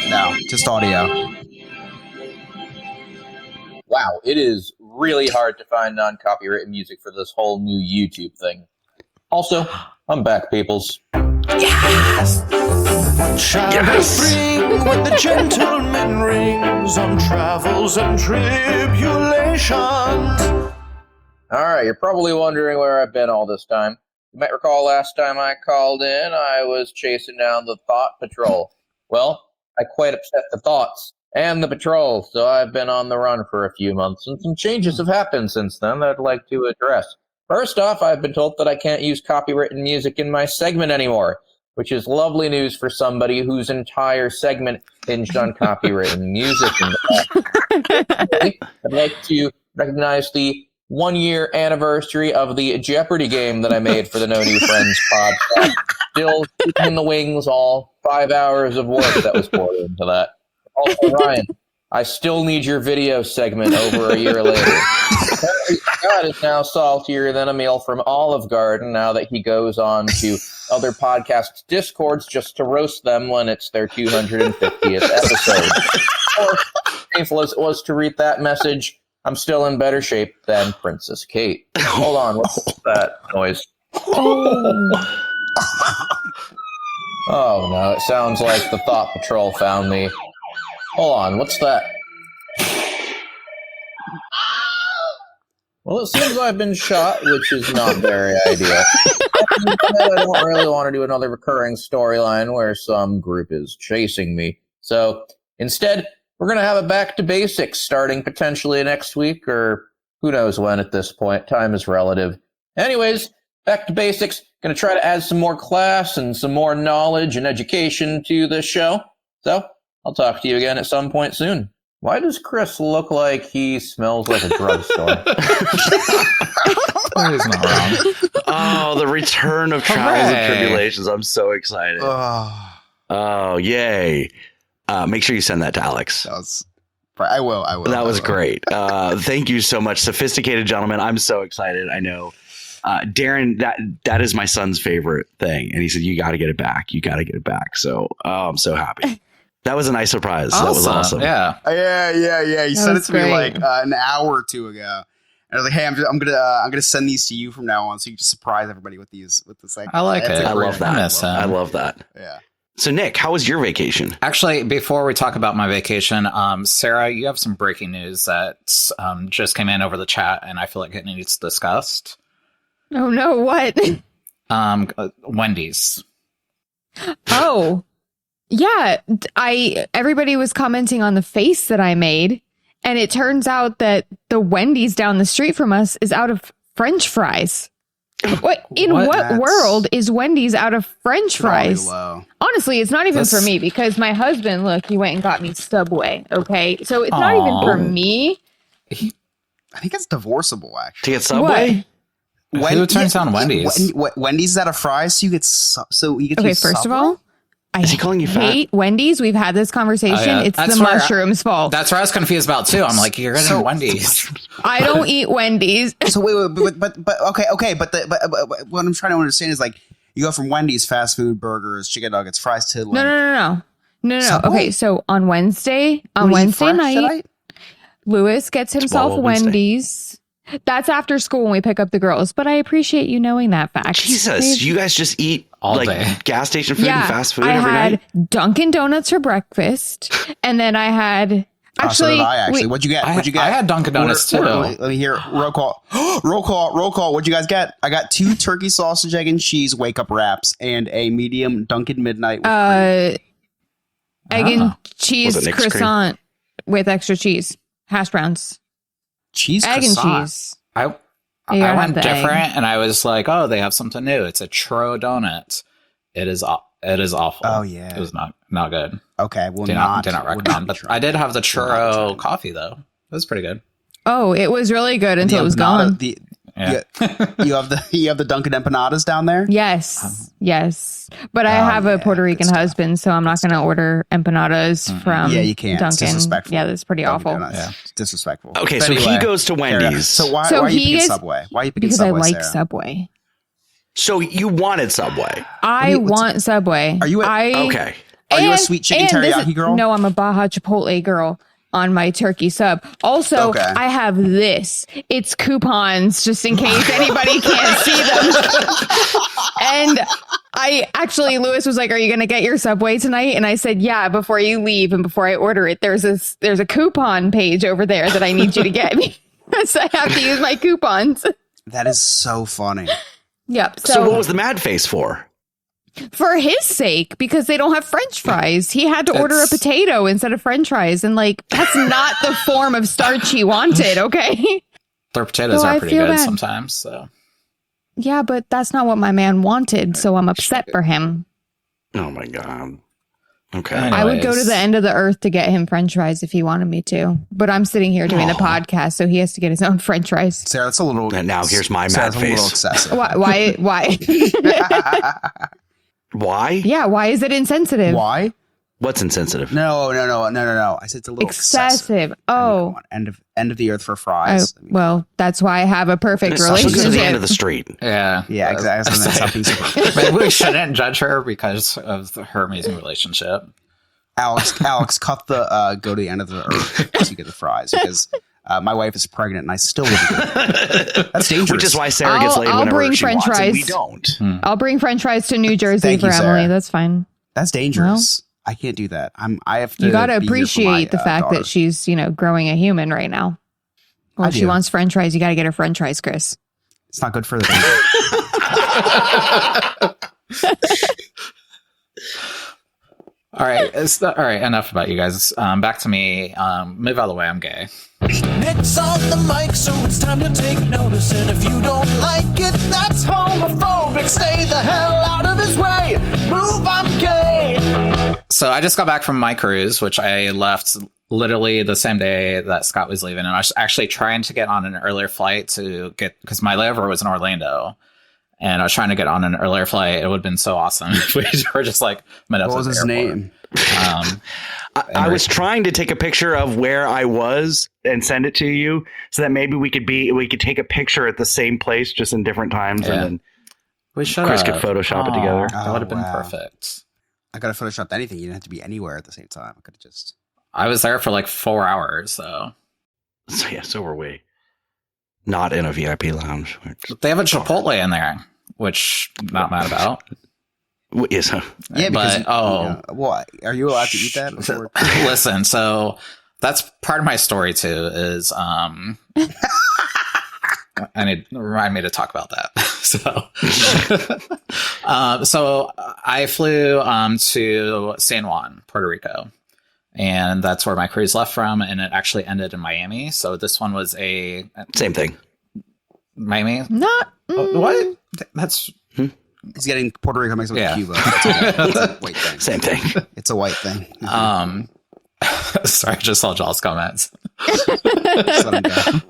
No, just audio. Wow, it is really hard to find non-copyrighted music for this whole new YouTube thing. Also, I'm back, peoples. Yes! What shall we bring when the gentleman rings on travels and tribulations? Alright, you're probably wondering where I've been all this time. You might recall last time I called in, I was chasing down the Thought Patrol. Well, I quite upset the thoughts and the patrol, so I've been on the run for a few months, and some changes have happened since then that I'd like to address. First off, I've been told that I can't use copyrighted music in my segment anymore, which is lovely news for somebody whose entire segment hinged on copyrighted music. I'd like to recognize the 1-year anniversary of the Jeopardy game that I made for the No New Friends podcast. Still keeping in the wings, all 5 hours of work that was poured into that. Also, Ryan, I still need your video segment over a year later. God is now saltier than a meal from Olive Garden now that he goes on to other podcasts' Discords just to roast them when it's their 250th episode. Or, painful as it was to read that message, I'm still in better shape than Princess Kate. Hold on, what's that noise? Oh no, it sounds like the Thought Patrol found me. Hold on, what's that? Well, it seems I've been shot, which is not very ideal. I don't really want to do another recurring storyline where some group is chasing me. So, instead, we're going to have a back to basics starting potentially next week, or who knows when at this point. Time is relative. Anyways, back to basics. Going to try to add some more class and some more knowledge and education to this show. So, I'll talk to you again at some point soon. Why does Chris look like he smells like a drugstore? He's not wrong. Oh, the return of Trials and Hooray. Tribulations. I'm so excited. Oh, yay. Make sure you send that to Alex. I will. That was great. Thank you so much, sophisticated gentlemen. I'm so excited. I know, Darren. That is my son's favorite thing, and he said, "You got to get it back. You got to get it back." So I'm so happy. That was a nice surprise. That was awesome. Yeah. Yeah. He That sent it was to me great. like an hour or two ago. And I was like, "Hey, I'm gonna send these to you from now on, so you can just surprise everybody with these. With this, like, I like it's it. a I great love idea. that. miss him. I love that. Yeah. So, Nick, how was your vacation? Actually, before we talk about my vacation, Sarah, you have some breaking news that just came in over the chat, and I feel like it needs discussed. Oh no, what? Wendy's. Oh, yeah. Everybody was commenting on the face that I made, and it turns out that the Wendy's down the street from us is out of French fries. What That's world is Wendy's out of French Probably fries? low. Honestly, it's not even for That's- me because my husband, look, he went and got me Subway. Okay, so it's not even for me. I think it's divorceable, actually. To get Subway? Who turns down Wendy's? Wendy's is out of fries, so you get Okay, first of all, I Is he calling you fat? hate Wendy's. We've had this conversation. Oh, yeah. It's That's the where mushrooms' fault. That's where I was confused about too. I'm like, you're getting Wendy's. I don't eat Wendy's. So wait, but okay, but what I'm trying to understand is like you go from Wendy's, fast food, burgers, chicken nuggets, fries to like No. Subway? Okay, so on Wednesday What do you eat fresh night, tonight? Lewis gets himself Wawa Wednesday. Wendy's. That's after school when we pick up the girls. But I appreciate you knowing that fact. Jesus, you guys just eat All like day. gas station food and fast food I every had night? Dunkin' Donuts for breakfast, and then I had So did I actually. wait, What'd you get? What'd you get? I had Dunkin' Donuts too. Let me hear roll call. roll call. What'd you guys get? I got 2 turkey sausage, egg, and cheese wake up wraps and a medium Dunkin' Midnight. With cream. egg and Was cheese it Nick's cream? croissant with extra cheese, hash browns, Cheese egg croissant. and cheese. I You gotta went have the egg. different, and I was like, "Oh, they have something new. It's a churro donut. It is awful. Oh, yeah. it was not good. Okay, well, Do not recommend. But I did have the Not churro trying. coffee though. It was pretty good. Oh, it was really good until it was gone. Yeah. You have the Dunkin' empanadas down there. Yes. But I have a yeah, Puerto Rican good stuff. husband, so I'm not going to order empanadas from Yeah, you can't. It's Dunkin'. disrespectful. Yeah, that's pretty Dunkin' awful. Donuts. Yeah. It's disrespectful. Okay, But so he anyway, goes to fair enough. Wendy's. So why So are you he picking is- Subway? Why are you picking Because Subway? I like Sarah? Subway. So you wanted Subway. I what's- want Subway. Are you Okay. Are you a And- sweet chicken and this teriyaki is- girl? No, I'm a Baja Chipotle girl on my turkey sub. Also, Okay. I have this. It's coupons just in case anybody can't see them. And Lewis was like, "Are you going to get your Subway tonight?" And I said, "Yeah, before you leave and before I order it, there's a coupon page over there that I need you to get me." So I have to use my coupons. That is so funny. Yep. So what was the mad face for? For his sake, because they don't have French fries. He had to order a That's- potato instead of French fries. And like, that's not the form of starch he wanted. Okay. Their potatoes So I are pretty feel good bad. sometimes. So Yeah, but that's not what my man wanted. So I'm upset for him. Oh my god. Okay. I would go to Anyways. the end of the earth to get him French fries if he wanted me to. But I'm sitting here doing the podcast, so he has to get his own French fries. Sarah, that's a little. And now here's my Sarah, mad that's a little face. excessive. Why? Why? Yeah, why is it insensitive? Why? What's insensitive? No. I said it's a little excessive. Oh. I mean, come on. End of the earth for Oh, fries. I mean, well, that's why I have a perfect Stop looking to the end relationship. of the street. yeah, yeah, exactly. Stop being super- But we shouldn't judge her because of her amazing relationship. Alex, cut the go to the end of the earth to get the fries because my wife is pregnant and I still wouldn't do it. That's dangerous. Which is why Sarah gets I'll- laid I'll whenever bring she French wants, and we fries. don't. I'll bring French fries to New Jersey Thank for you, Sarah. Emily. That's fine. That's dangerous. I can't do that. I have to. You got to be here for my, appreciate the fact daughter. that she's, growing a human right now. Well, I if she do. wants French fries, you got to get her French fries, Chris. It's not good for the baby. All right, all right. Enough about you guys. Back to me. Move out of the way. I'm gay. Nick's on the mic, so it's time to take notice. And if you don't like it, that's homophobic. Stay the hell out of his way. Move, I'm gay. So I just got back from my cruise, which I left literally the same day that Scott was leaving. And I was actually trying to get on an earlier flight because my layover was in Orlando. And I was trying to get on an earlier flight. It would have been so awesome if we were just like met up. What was his name? I was trying to take a picture of where I was and send it to you so that maybe we could take a picture at the same place, just in different times. Yeah. And then We should Chris could Photoshop it together. That would have been wow. perfect. I could have photoshopped anything. You didn't have to be anywhere at the same time. I could have just. I was there for like 4 hours, so. So were we. Not in a VIP lounge. They have a Chipotle in there, which I'm not mad about. Yes, huh? Yeah, because but well, are you allowed to eat that? Before? Listen, so that's part of my story too. Is I need remind me to talk about that. So I flew to San Juan, Puerto Rico, and that's where my cruise left from, and it actually ended in Miami. So this one was a Same thing. Miami. Not What? That's He's getting Puerto Rico mixed up Yeah. with Cuba. It's a white thing. Same thing. It's a white thing. sorry, I just saw Joel's comments. Just let him go.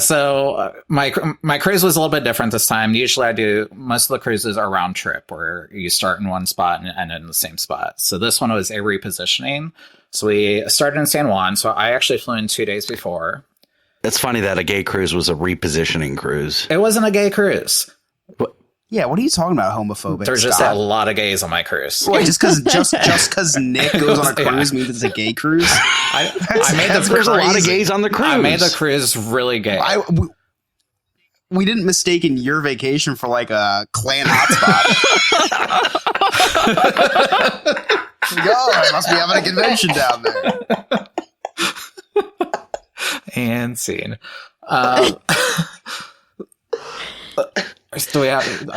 So my cruise was a little bit different this time. Usually I do most of the cruises are round trip where you start in one spot and end in the same spot. So this one was a repositioning. So we started in San Juan. So I actually flew in 2 days before. It's funny that a gay cruise was a repositioning cruise. It wasn't a gay cruise. Yeah, what are you talking about, homophobic? There's just Scott? a lot of gays on my cruise. Wait, just because Nick goes on a cruise means it's a gay cruise? I made the There's a lot of crazy. gays on the cruise. I made the cruise really gay. We didn't mistake in your vacation for like a clan hotspot. I must be having a convention down there. And scene. Are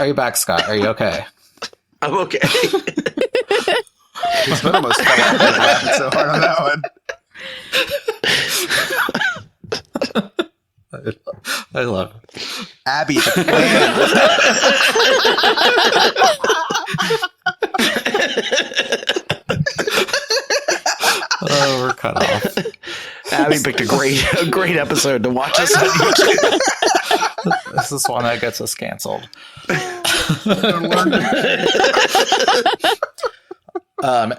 you back, Scott? Are you okay? I'm okay. His foot almost fell off. He was laughing so hard on that one. I love it. Abby, the clan. Oh, we're cut off. Abby picked a great episode to watch us on YouTube. This is one that gets us canceled.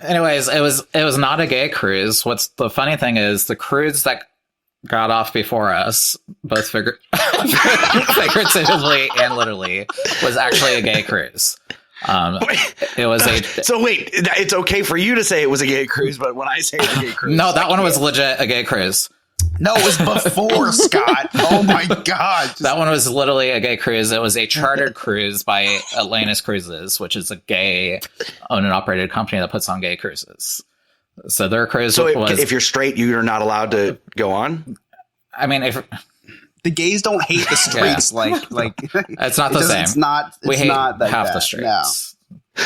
Anyways, it was not a gay cruise. What's the funny thing is the cruise that got off before us, both figuratively and literally, was actually a gay cruise. It was a So wait, it's okay for you to say it was a gay cruise, but when I say it's a gay cruise, no. That one was legit a gay cruise. No, it was before, Scott. Oh my God. That one was literally a gay cruise. It was a chartered cruise by Atlantis Cruises, which is a gay owned and operated company that puts on gay cruises. So their cruise So was. if you're straight, you're not allowed to go on. I mean, if The gays don't hate the straights like it's not the same. It's not. It's we hate not like half that. the straights. No.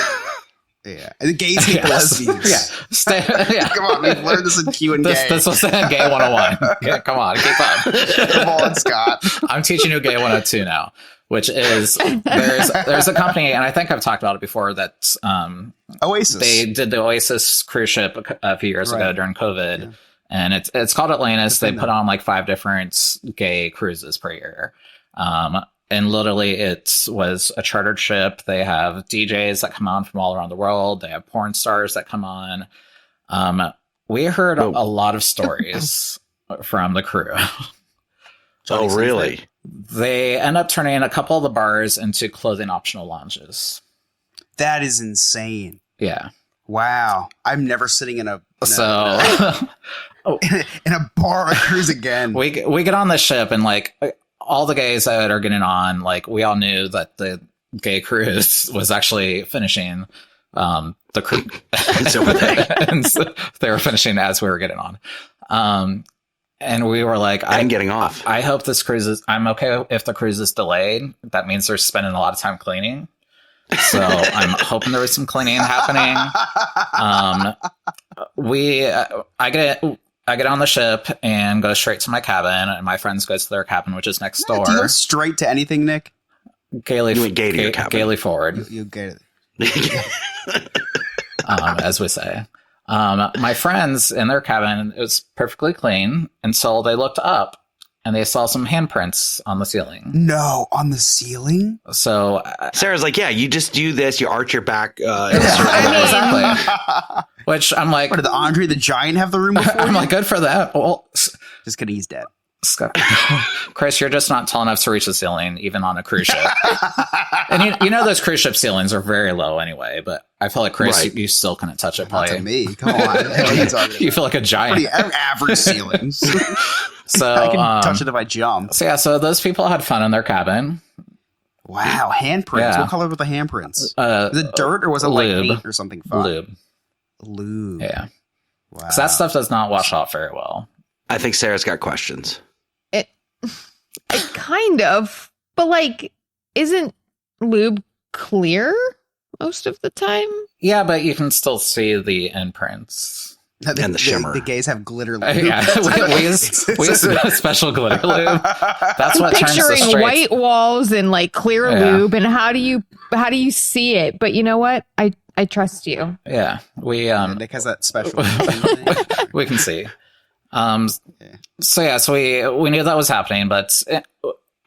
Yeah, the gays hate lesbians. Yeah. Come on, we've learned this in Q and This Gay. was in Gay 101. Yeah, come on, keep up. Come on, Scott. I'm teaching you Gay 102 now, which is there's a company, and I think I've talked about it before, that Oasis. they did the Oasis cruise ship a few years ago during COVID. Yeah. And it's called Atlantis. They put on like 5 different gay cruises per year. And literally it was a chartered ship. They have DJs that come on from all around the world. They have porn stars that come on. We heard a lot of stories from the crew. Oh, really? They end up turning a couple of the bars into clothing optional lounges. That is insane. Yeah. Wow. I'm never sitting in a in a bar on a cruise again. We get on the ship, and like all the gays that are getting on, like we all knew that the gay cruise was actually finishing. The crew, so were they. And so they were finishing as we were getting on. And we were like, I'm getting off. I hope this cruise is. I'm okay if the cruise is delayed. That means they're spending a lot of time cleaning. So I'm hoping there was some cleaning happening. I get on the ship and go straight to my cabin, and my friends go to their cabin, which is next door. Do you go straight to anything, Nick? Gaily your cabin. forward, You get it. as we say. My friends in their cabin, it was perfectly clean until they looked up and they saw some handprints on the ceiling. No, on the ceiling? So Sarah's like, yeah, you just do this, you arch your back. exactly. Which I'm like, What, did the Andre the Giant have the room before? I'm like, good for that. Well, Just kidding, he's dead. Chris, you're just not tall enough to reach the ceiling, even on a cruise ship. And you know those cruise ship ceilings are very low anyway. But I feel like Chris, Right. you still couldn't touch it. Not to Probably. me. Come on. What are you talking You about? feel like a giant. Pretty average ceilings. So I can touch it if I jump. So yeah, so those people had fun in their cabin. Wow, handprints. Yeah. What color were the handprints? Uh, Was it dirt or was it like lube. paint or something fun? Lube. Lube. Yeah. Wow. So that stuff does not wash off very well. I think Sarah's got questions. Kind of, but like, isn't lube clear most of the time? Yeah, but you can still see the imprints. And the shimmer. The gays have glitter lube. Yeah, we use special glitter lube. That's what turns the Picturing straights. white walls and like clear Yeah. lube, and how do you see it? But you know what? I trust you. Yeah, we Nick has that special. we can see. So we knew that was happening, but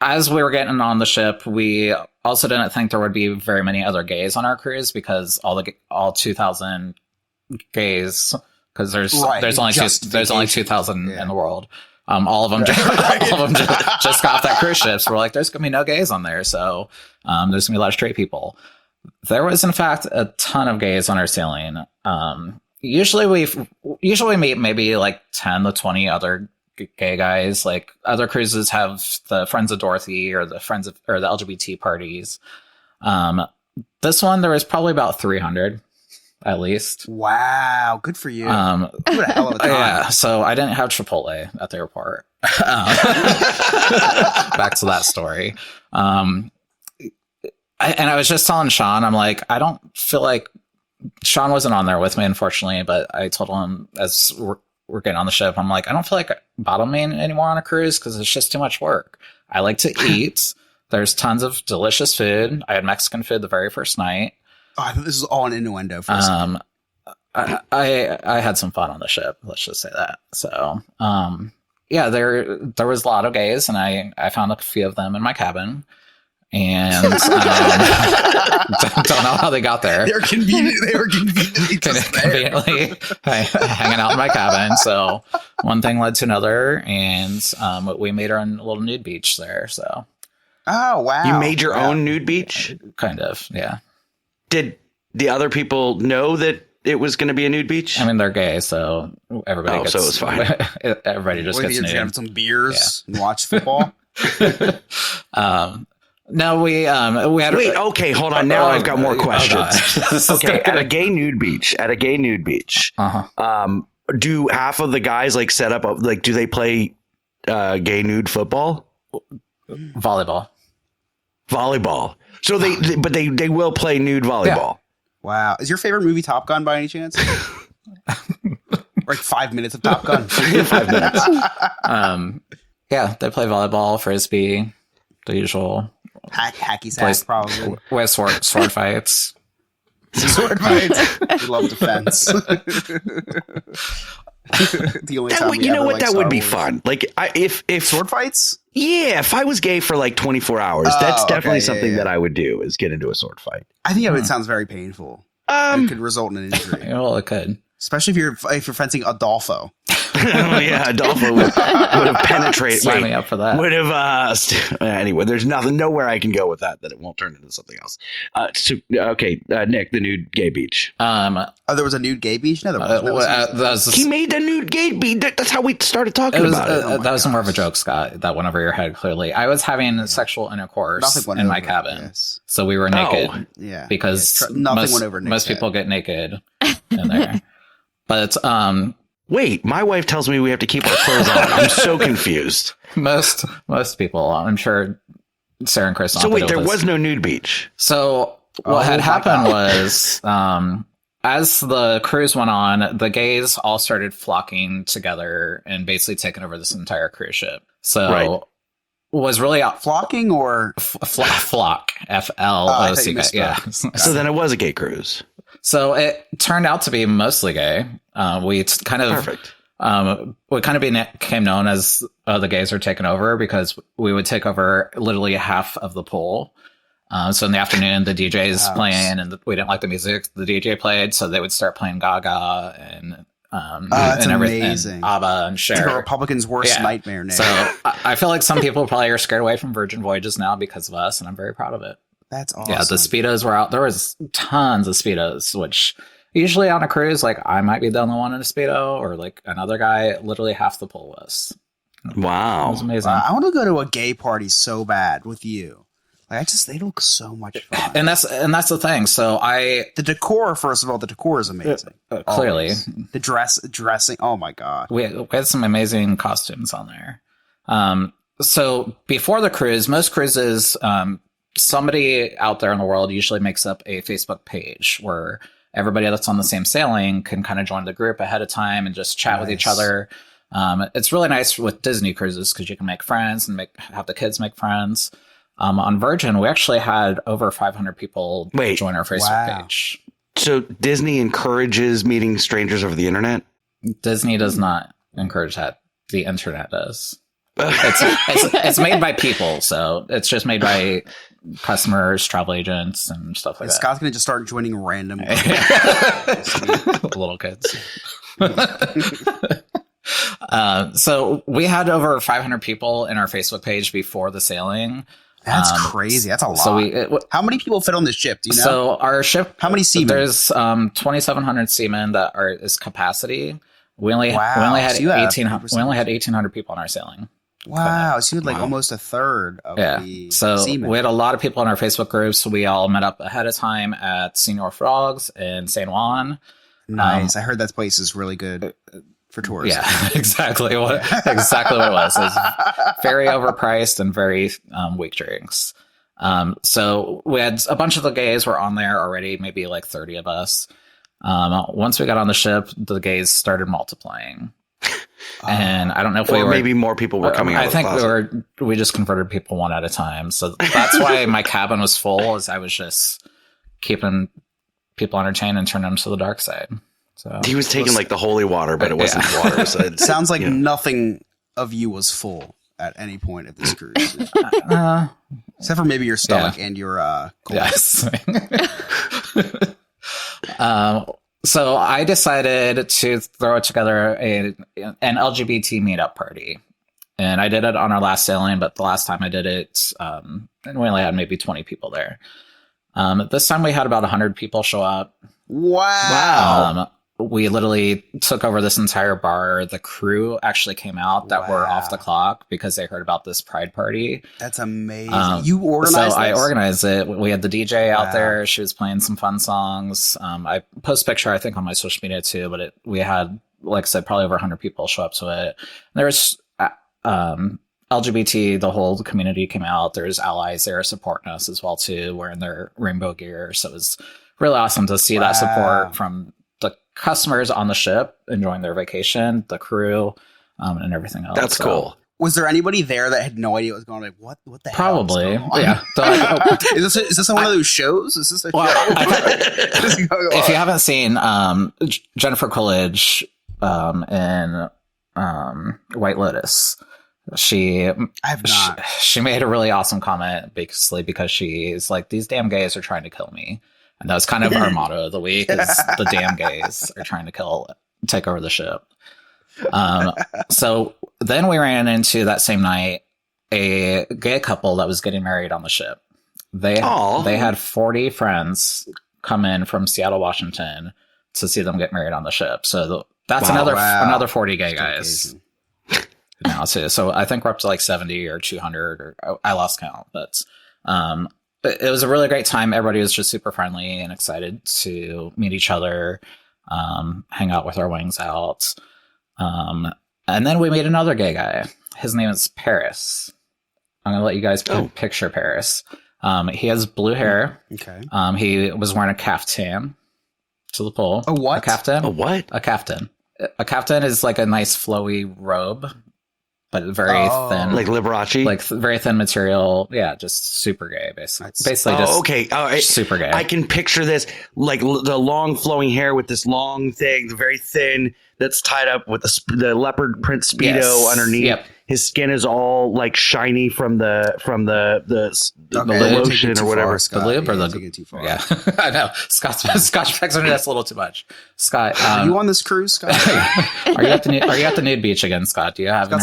as we were getting on the ship, we also didn't think there would be very many other gays on our cruise because all 2,000 gays, because there's only just there's only vacation. 2,000 Yeah. in the world. All of them just got off that cruise ship. So we're like, there's gonna be no gays on there, so there's gonna be a lot of straight people. There was in fact a ton of gays on our sailing. Usually we meet maybe like 10 to 20 other gay guys. Like other cruises have the Friends of Dorothy or the LGBT parties. This one there was probably about 300 at least. Wow, good for you. What a hell of a time. Yeah, so I didn't have Chipotle at the airport. Back to that story. And I was just telling Sean, I'm like, I don't feel like Sean wasn't on there with me, unfortunately, but I told him as we're getting on the ship, I'm like, I don't feel like bottoming anymore on a cruise because it's just too much work. I like to eat. There's tons of delicious food. I had Mexican food the very first night. Oh, I thought this is all an innuendo for a second. I had some fun on the ship. Let's just say that. So, yeah, there was a lot of gays, and I found a few of them in my cabin. And don't know how they got there. They were conveniently just there. Conveniently hanging out in my cabin. So one thing led to another, and we made our own little nude beach there. So Oh, wow. You made your Wow. own nude beach? kind of, yeah. Did the other people know that it was going to be a nude beach? I mean, they're gay, so everybody Oh, gets. so it was fine. Everybody just What, gets you nude. have some beers and watch football? No, we had. Wait, okay, hold on. Now I've got more God. questions. This is Okay, not at a gonna- gay nude beach, Uh-huh. do half of the guys like set up, like, do they play gay nude football? Volleyball. Volleyball. So they will play nude volleyball. Wow. Is your favorite movie Top Gun by any chance? Like 5 minutes of Top Gun. 5 minutes. Yeah, they play volleyball, frisbee, the usual. Hacky sack, Place- probably. With sword fights. Sword fights. We love defense. The only time we You know ever what? liked That Star would be Wars. fun. Like, if Sword fights? yeah, if I was gay for like 24 hours, that's Oh, definitely okay, something yeah. that I would do, is get into a sword fight. I think it sounds very painful. It could result in an injury, Well, it could. especially if you're fencing Adolfo. Oh yeah, Adolfo would have penetrated. Sign me up for that. Would have anyway. There's nowhere I can go with that it won't turn into something else. Nick, the nude gay beach. Oh, there was a nude gay beach? No, there wasn't. That was He made the nude gay beach. That's how we started talking it was, about it. Oh my that was more of a gosh. joke, Scott. That went over your head. Clearly, I was having sexual intercourse Nothing went in my over, cabin, yes. so we were naked. Oh. Yeah. Because Yeah, nothing most, went over Nick's most head. people get naked in there. But Wait, my wife tells me we have to keep our clothes on. I'm so confused. most people, I'm sure Sarah and Chris. So wait, there was no nude beach. So Oh what had my happened God. was, as the cruise went on, the gays all started flocking together and basically taking over this entire cruise ship. So Right. was really out Flocking or flock I thought you FLOCK. misspoke. Yeah. So then it was a gay cruise. So it turned out to be mostly gay. We kind of Perfect. Became known as the gays are taking over because we would take over literally half of the pool. So in the afternoon, the DJ is playing, and we didn't like the music the DJ played, so they would start playing Gaga and and everything, amazing. and ABBA and It's Cher. like a Republican's worst Yeah. nightmare name. So I feel like some people probably are scared away from Virgin Voyages now because of us, and I'm very proud of it. That's awesome. Yeah, the Speedos were out. There was tons of Speedos, which usually on a cruise, like I might be the only one in a Speedo, or like another guy. Literally half the pool was. It Wow. was amazing. I want to go to a gay party so bad with you. Like they look so much fun. And that's the thing. So The decor, first of all, is amazing. clearly Always. The dressing. Oh my god. we had some amazing costumes on there. So before the cruise, most cruises, somebody out there in the world usually makes up a Facebook page where everybody that's on the same sailing can kind of join the group ahead of time and just chat with each other. It's really nice with Disney cruises because you can make friends and have the kids make friends. On Virgin, we actually had over 500 people join our Facebook page. So Disney encourages meeting strangers over the internet? Disney does not encourage that. The internet does. It's made by people, so it's just made by customers, travel agents, and stuff like that. Scott's gonna just start joining random little kids. So we had over 500 people in our Facebook page before the sailing. That's crazy. That's a lot. So how many people fit on this ship? Do you know? So our ship, how many seamen? There's 2,700 seamen that is capacity. We only had 1,800 people on our sailing. Wow, so you had like almost a third of the seamen. We had a lot of people in our Facebook groups. So we all met up ahead of time at Senor Frogs in San Juan. Nice. I heard that place is really good for tourists. Yeah, exactly what it was. It was very overpriced and very weak drinks. So we had a bunch of the gays were on there already, maybe like 30 of us. Once we got on the ship, the gays started multiplying. And I don't know if maybe more people were coming out. I think we just converted people one at a time. So that's why my cabin was full, is I was just keeping people entertained and turning them to the dark side. So he was taking like the holy water, but it wasn't water. So it sounds like nothing of you was full at any point of this cruise. Except for maybe your stomach and your yes. So I decided to throw together an LGBT meetup party. And I did it on our last sailing, but the last time I did it, and we only had maybe 20 people there. This time we had about 100 people show up. Wow. We literally took over this entire bar. The crew actually came out that were off the clock because they heard about this pride party. That's amazing. You organized So this? I organized it. We had the DJ out there. She was playing some fun songs. I post a picture, I think, on my social media too, but we had, like I said, probably over 100 people show up to it. There was LGBT, the whole community came out. There's allies there supporting us as well too, wearing their rainbow gear. So it was really awesome to see that support from the customers on the ship enjoying their vacation, the crew, and everything else. That's cool. Was there anybody there that had no idea what was going on? Like, what the hell? Probably. Yeah. Is this one of those shows? Is this a show? If you haven't seen Jennifer Coolidge in White Lotus, I have not. She made a really awesome comment basically because she's like, these damn gays are trying to kill me. And that was kind of our motto of the week, is the damn gays are trying to take over the ship. So then we ran into that same night a gay couple that was getting married on the ship. They had 40 friends come in from Seattle, Washington to see them get married on the ship. So that's another 40 gay guys now too. So I think we're up to like 70 or 200, or I lost count, but it was a really great time. Everybody was just super friendly and excited to meet each other, hang out with our wings out. And then we made another gay guy. His name is Paris. I'm going to let you guys picture Paris. He has blue hair. Okay. He was wearing a caftan to the pool. A what? A caftan. A what? A caftan. A caftan is like a nice flowy robe. but very thin, Like Liberace? like very thin material. Yeah, just super gay, basically. Basically, just okay. super gay. I can picture this, like the long flowing hair with this long thing, very thin, that's tied up with the leopard print Speedo Yes. underneath. Yep. His skin is all like shiny from the lotion or whatever. The lube or the taking it too far. Yeah, I know. Scotch packs under that's a little too much. Scott, Are you on this cruise, Scott? are you at the nude beach again, Scott? Do you have an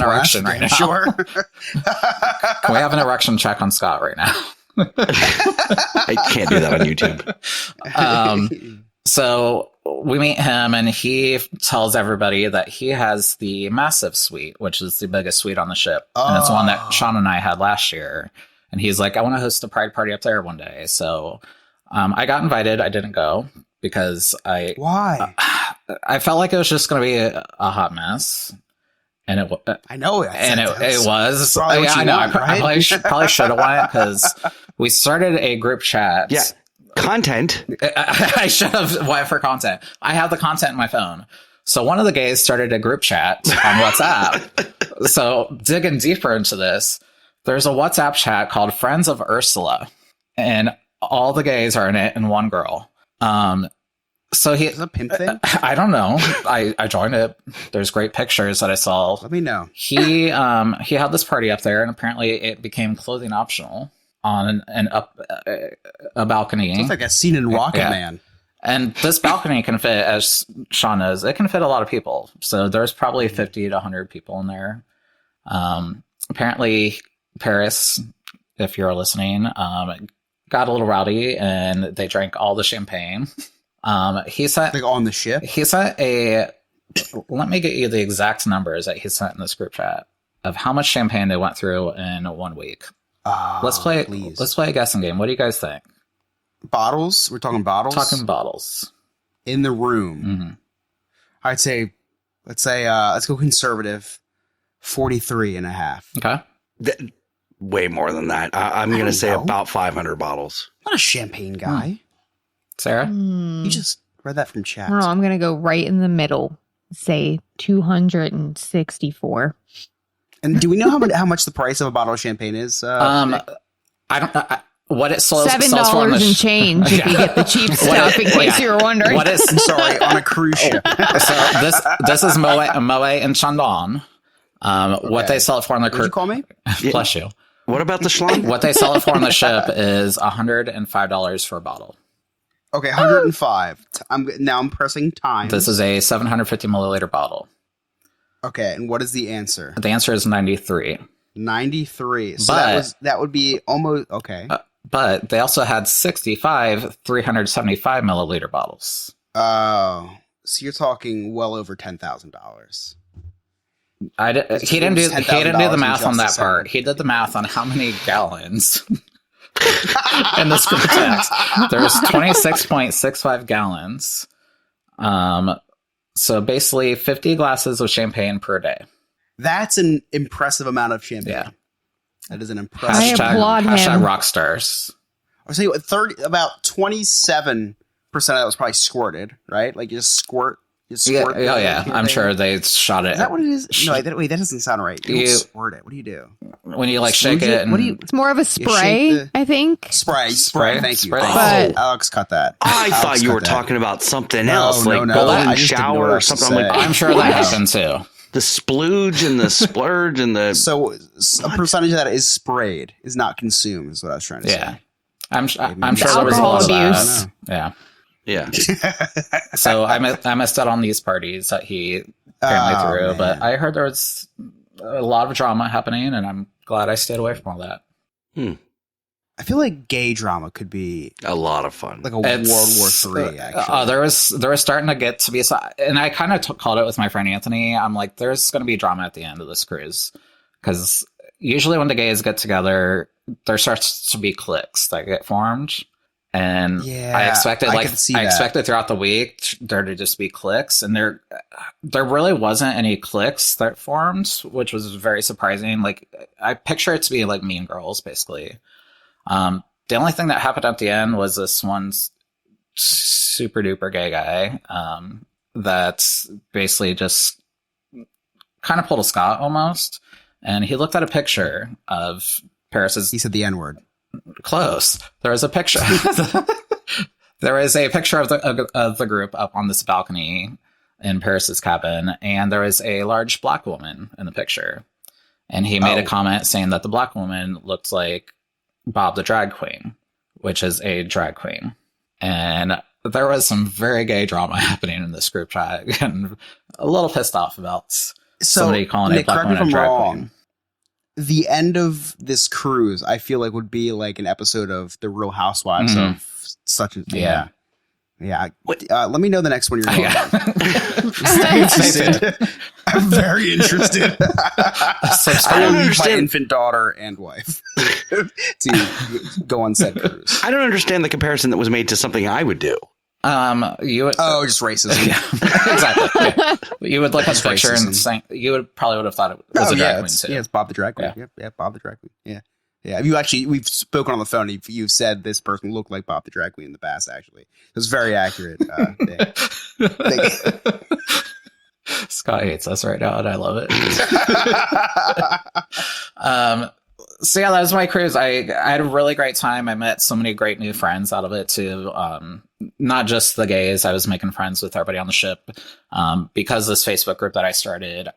erection right now? Sure. Can we have an erection check on Scott right now? I can't do that on YouTube. So we meet him, and he tells everybody that he has the massive suite, which is the biggest suite on the ship, and it's one that Sean and I had last year. And he's like, "I want to host a pride party up there one day." So I got invited. I didn't go because Why? I felt like it was just going to be a hot mess, and it I know. it was. probably what Yeah, you I know. want, I probably should have went because we started a group chat. Yeah. Content. I should have went for content. I have the content in my phone. So one of the gays started a group chat on WhatsApp. So digging deeper into this, there's a WhatsApp chat called Friends of Ursula, and all the gays are in it and one girl. So Is it a pimp thing? I don't know. I joined it. There's great pictures that I saw. Let me know. He had this party up there, and apparently it became clothing optional on a balcony. It's like a scene in Rocket Yeah. Man. And this balcony can fit, as Sean knows, it can fit a lot of people. So there's probably 50 to 100 people in there. Apparently, Paris, if you're listening, got a little rowdy, and they drank all the champagne. He sent Like on the ship. let me get you the exact numbers that he sent in this group chat of how much champagne they went through in 1 week. Let's play a guessing game. What do you guys think? Bottles. We're talking bottles. Talking bottles. In the room. Mm-hmm. Let's go conservative. 43 and a half. Okay. Way more than that. I'm going to say know. about 500 bottles. I'm not a champagne guy. Sarah? You just read that from chat. No, I'm going to go right in the middle. Say 264. And do we know how much the price of a bottle of champagne is? I don't. What it sells $7 for on the and change if you get the cheap stuff. In case you were wondering. What is I'm sorry, on a cruise ship. so this is Moet and Chandon. What they sell it for on the What'd you call me? bless you. What about the schlong? What they sell it for on the ship is $105 for a bottle. Okay, 105. I'm pressing time. This is a 750 milliliter bottle. Okay, and what is the answer? The answer is 93. 93. So But- that would be almost okay. But they also had 65 375 milliliter bottles. Oh, so you're talking well over $10,000. He didn't do the $10,000 math on that just a part. second. He did the math on how many gallons in the script text. There's 26.65 gallons. So basically 50 glasses of champagne per day. That's an impressive amount of champagne. Yeah. That is an impressive. I applaud him. Hashtag rock stars. I'll tell you what, about 27% of that was probably squirted, right? Like you just squirt. Yeah, oh yeah. I'm sure they shot it. Is that what it is? No, that doesn't sound right. You don't squirt it. What do you do? When you like Smooth shake it. What do and- you It's more of a spray, the- I think. spray? Thank you. Spray. But- Alex, cut that. I Alex, thought you cut were that. talking about something No, else, no, like no. golden I just didn't know shower what or else to something. I'm like, say. I'm sure that happened too. the splooge and the splurge and the. So a percentage of that is sprayed, is not consumed, is what I was trying to say. Yeah. I'm sure there was a Alcohol lot of abuse. that. Yeah. Yeah. So I missed out on these parties that he apparently Oh, threw, man. but I heard there was a lot of drama happening, and I'm glad I stayed away from all that. I feel like gay drama could be A lot of fun. like a It's- World War III, actually. there was starting to get to be, and I kind of called it with my friend Anthony. I'm like, there's going to be drama at the end of this cruise, because usually when the gays get together, there starts to be cliques that get formed. And Yeah, I expected I could see that. expected throughout the week there to just be cliques, and there really wasn't any cliques that formed, which was very surprising. Like I picture it to be like Mean Girls, basically. The only thing that happened at the end was this one super duper gay guy that's basically just kind of pulled a Scott almost. And he looked at a picture of Paris's. He said the N-word. Close. There was a picture. There is a picture of the group up on this balcony in Paris's cabin, and there is a large black woman in the picture. And he made a comment saying that the black woman looked like Bob the drag queen, which is a drag queen. And there was some very gay drama happening in this group chat, and a little pissed off about somebody calling Nick, a black woman a drag queen. The end of this cruise, I feel like, would be like an episode of The Real Housewives of such a yeah. Let me know the next one you're going on. I'm very interested. I don't understand my infant daughter and wife to go on said cruise. I don't understand the comparison that was made to something I would do. You would, just racism. Exactly. Yeah. You would look at the picture and think, probably would have thought it was a drag queen too. Yeah, it's Bob the drag queen. Yeah, Bob the drag queen. Yeah. Yeah, we've spoken on the phone. You've said this person looked like Bob the drag queen in the past. Actually, it was very accurate. Scott hates us right now, and I love it. So yeah, that was my cruise. I had a really great time. I met so many great new friends out of it too. Not just the gays. I was making friends with everybody on the ship. Because this Facebook group that I started,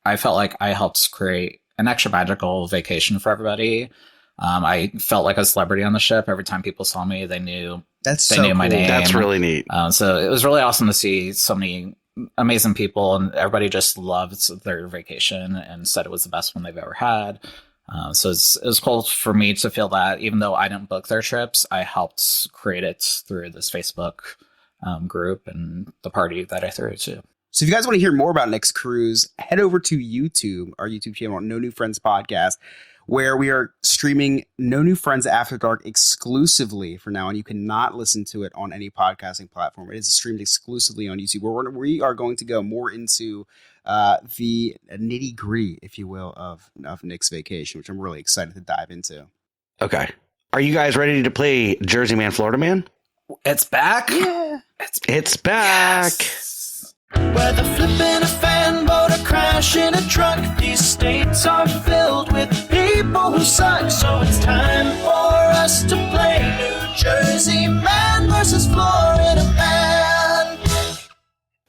I felt like I helped create an extra magical vacation for everybody. I felt like a celebrity on the ship. Every time people saw me, they knew my name. That's really neat. So it was really awesome to see so many amazing people, and everybody just loved their vacation and said it was the best one they've ever had. So it was cool for me to feel that even though I didn't book their trips, I helped create it through this Facebook group and the party that I threw too. So if you guys want to hear more about Nick's cruise, head over to YouTube, our YouTube channel, No New Friends Podcast, where we are streaming No New Friends After Dark exclusively for now, and you cannot listen to it on any podcasting platform. It is streamed exclusively on YouTube, where we are going to go more into the nitty-gritty, if you will, of Nick's vacation, which I'm really excited to dive into. Okay. Are you guys ready to play Jersey Man, Florida Man? It's back? Yeah. It's back. Yes. Whether flipping a fan boat or crashing a truck, these states are filled with people who suck. So it's time for us to play New Jersey Man versus Florida Man.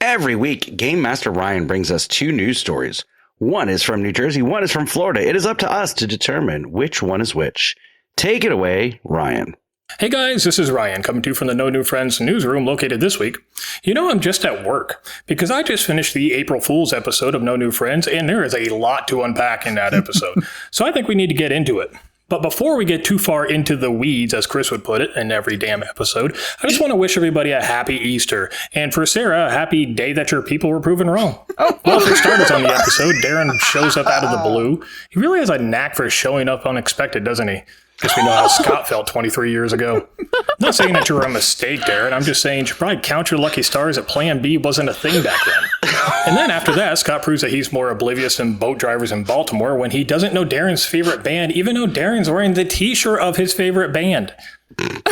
Every week, Game Master Ryan brings us two news stories. One is from New Jersey, one is from Florida. It is up to us to determine which one is which. Take it away, Ryan. Hey guys, this is Ryan coming to you from the No New Friends newsroom located this week. You know, I'm just at work because I just finished the April Fool's episode of No New Friends, and there is a lot to unpack in that episode. So I think we need to get into it. But before we get too far into the weeds, as Chris would put it, in every damn episode, I just want to wish everybody a happy Easter. And for Sarah, a happy day that your people were proven wrong. Well, for starters on the episode, Darren shows up out of the blue. He really has a knack for showing up unexpected, doesn't he? Guess we know how Scott felt 23 years ago. I'm not saying that you were a mistake, Darren. I'm just saying you should probably count your lucky stars that Plan B wasn't a thing back then. And then after that, Scott proves that he's more oblivious than boat drivers in Baltimore when he doesn't know Darren's favorite band, even though Darren's wearing the t-shirt of his favorite band.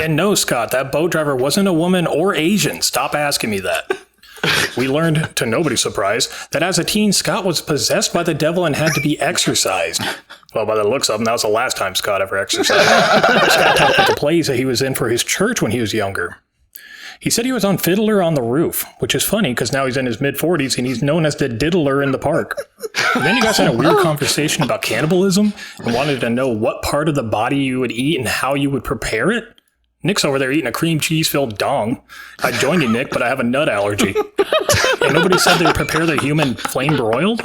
And no, Scott, that boat driver wasn't a woman or Asian. Stop asking me that. We learned, to nobody's surprise, that as a teen, Scott was possessed by the devil and had to be exorcised. Well, by the looks of him, that was the last time Scott ever exercised. Scott talked about the plays that he was in for his church when he was younger. He said he was on Fiddler on the Roof, which is funny because now he's in his mid-40s and he's known as the diddler in the park. And then you guys had a weird conversation about cannibalism and wanted to know what part of the body you would eat and how you would prepare it. Nick's over there eating a cream cheese-filled dong. I joined you, Nick, but I have a nut allergy. And nobody said they would prepare the human flame-broiled?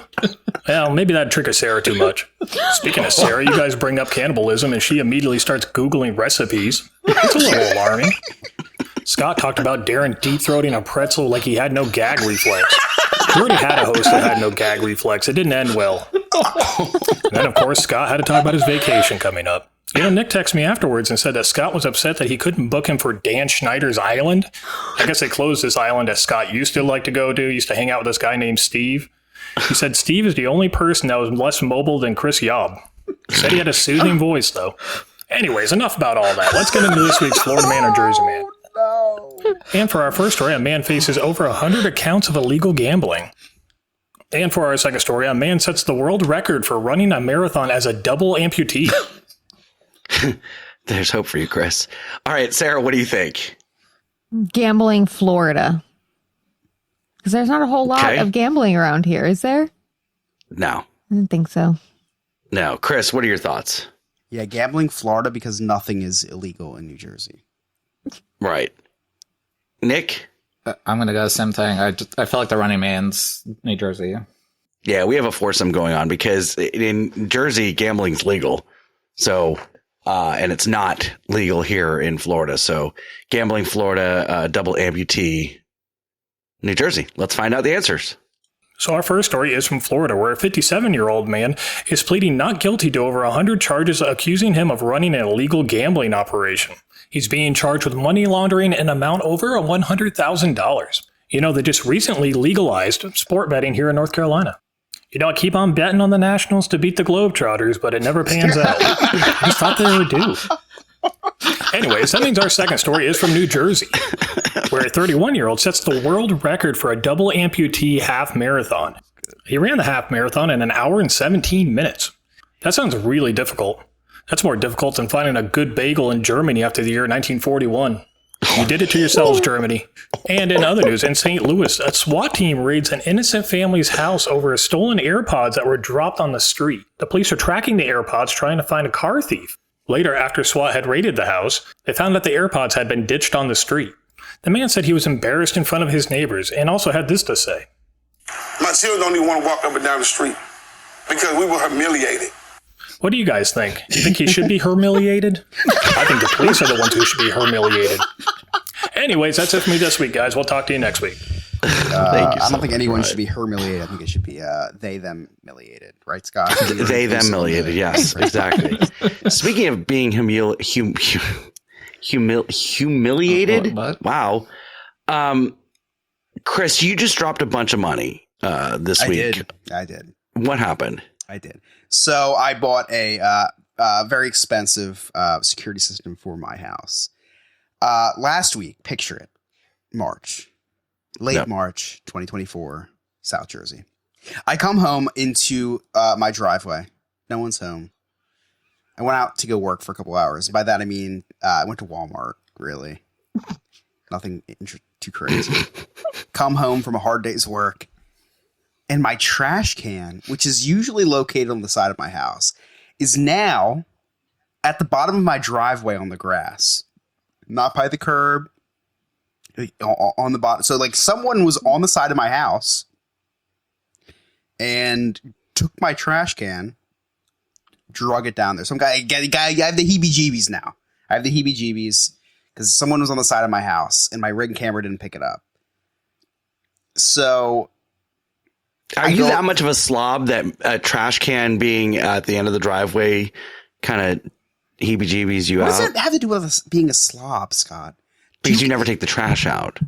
Well, maybe that'd trigger Sarah too much. Speaking of Sarah, you guys bring up cannibalism, and she immediately starts Googling recipes. It's a little alarming. Scott talked about Darren deep-throating a pretzel like he had no gag reflex. We already had a host that had no gag reflex. It didn't end well. And then, of course, Scott had to talk about his vacation coming up. You know, Nick texted me afterwards and said that Scott was upset that he couldn't book him for Dan Schneider's island. I guess they closed this island that Scott used to like to go to. He used to hang out with this guy named Steve. He said Steve is the only person that was less mobile than Chris Yob. Said he had a soothing voice, though. Anyways, enough about all that. Let's get into this week's Florida Man or Jersey Man. And for our first story, a man faces over 100 accounts of illegal gambling. And for our second story, a man sets the world record for running a marathon as a double amputee. There's hope for you, Chris. All right, Sarah, what do you think? Gambling Florida. Because there's not a whole lot of gambling around here, is there? No. I didn't think so. No. Chris, what are your thoughts? Yeah, gambling Florida because nothing is illegal in New Jersey. Right. Nick? I'm going to go the same thing. I feel like the running man's New Jersey. Yeah, we have a foursome going on because in Jersey, gambling's legal. So, and it's not legal here in Florida. So gambling Florida, double amputee, New Jersey. Let's find out the answers. So our first story is from Florida, where a 57-year-old man is pleading not guilty to over 100 charges accusing him of running an illegal gambling operation. He's being charged with money laundering an amount over $100,000. You know, they just recently legalized sport betting here in North Carolina. You know, I keep on betting on the Nationals to beat the Globetrotters, but it never pans out. I just thought they were due. Anyways, that means our second story is from New Jersey, where a 31-year-old sets the world record for a double amputee half marathon. He ran the half marathon in 1 hour and 17 minutes. That sounds really difficult. That's more difficult than finding a good bagel in Germany after the year 1941. You did it to yourselves, Germany. And in other news, in St. Louis, a SWAT team raids an innocent family's house over stolen AirPods that were dropped on the street. The police are tracking the AirPods, trying to find a car thief. Later, after SWAT had raided the house, they found that the AirPods had been ditched on the street. The man said he was embarrassed in front of his neighbors and also had this to say. My children don't even want to walk up and down the street because we were humiliated. What do you guys think? Do you think he should be humiliated? I think the police are the ones who should be humiliated. Anyways, that's it for me this week, guys. We'll talk to you next week. Thank you. I don't think anyone should be humiliated. I think it should be they, them, humiliated. Right, Scott? They, them, humiliated. Yes, exactly. Speaking of being humiliated, wow. Chris, you just dropped a bunch of money this week. I did. What happened? I did. So I bought a very expensive security system for my house. Last week, picture it, late March 2024, South Jersey. I come home into my driveway. No one's home. I went out to go work for a couple hours. By that, I mean, I went to Walmart, really. Nothing too crazy. Come home from a hard day's work. And my trash can, which is usually located on the side of my house, is now at the bottom of my driveway on the grass. Not by the curb, on the bottom. So, like, someone was on the side of my house and took my trash can, drug it down there. Some guy, I have the heebie-jeebies now. I have the heebie-jeebies because someone was on the side of my house and my Ring camera didn't pick it up. So... Are you that much of a slob that a trash can being at the end of the driveway kind of heebie-jeebies you out? What does that have to do with being a slob, Scott? Because you never take the trash out.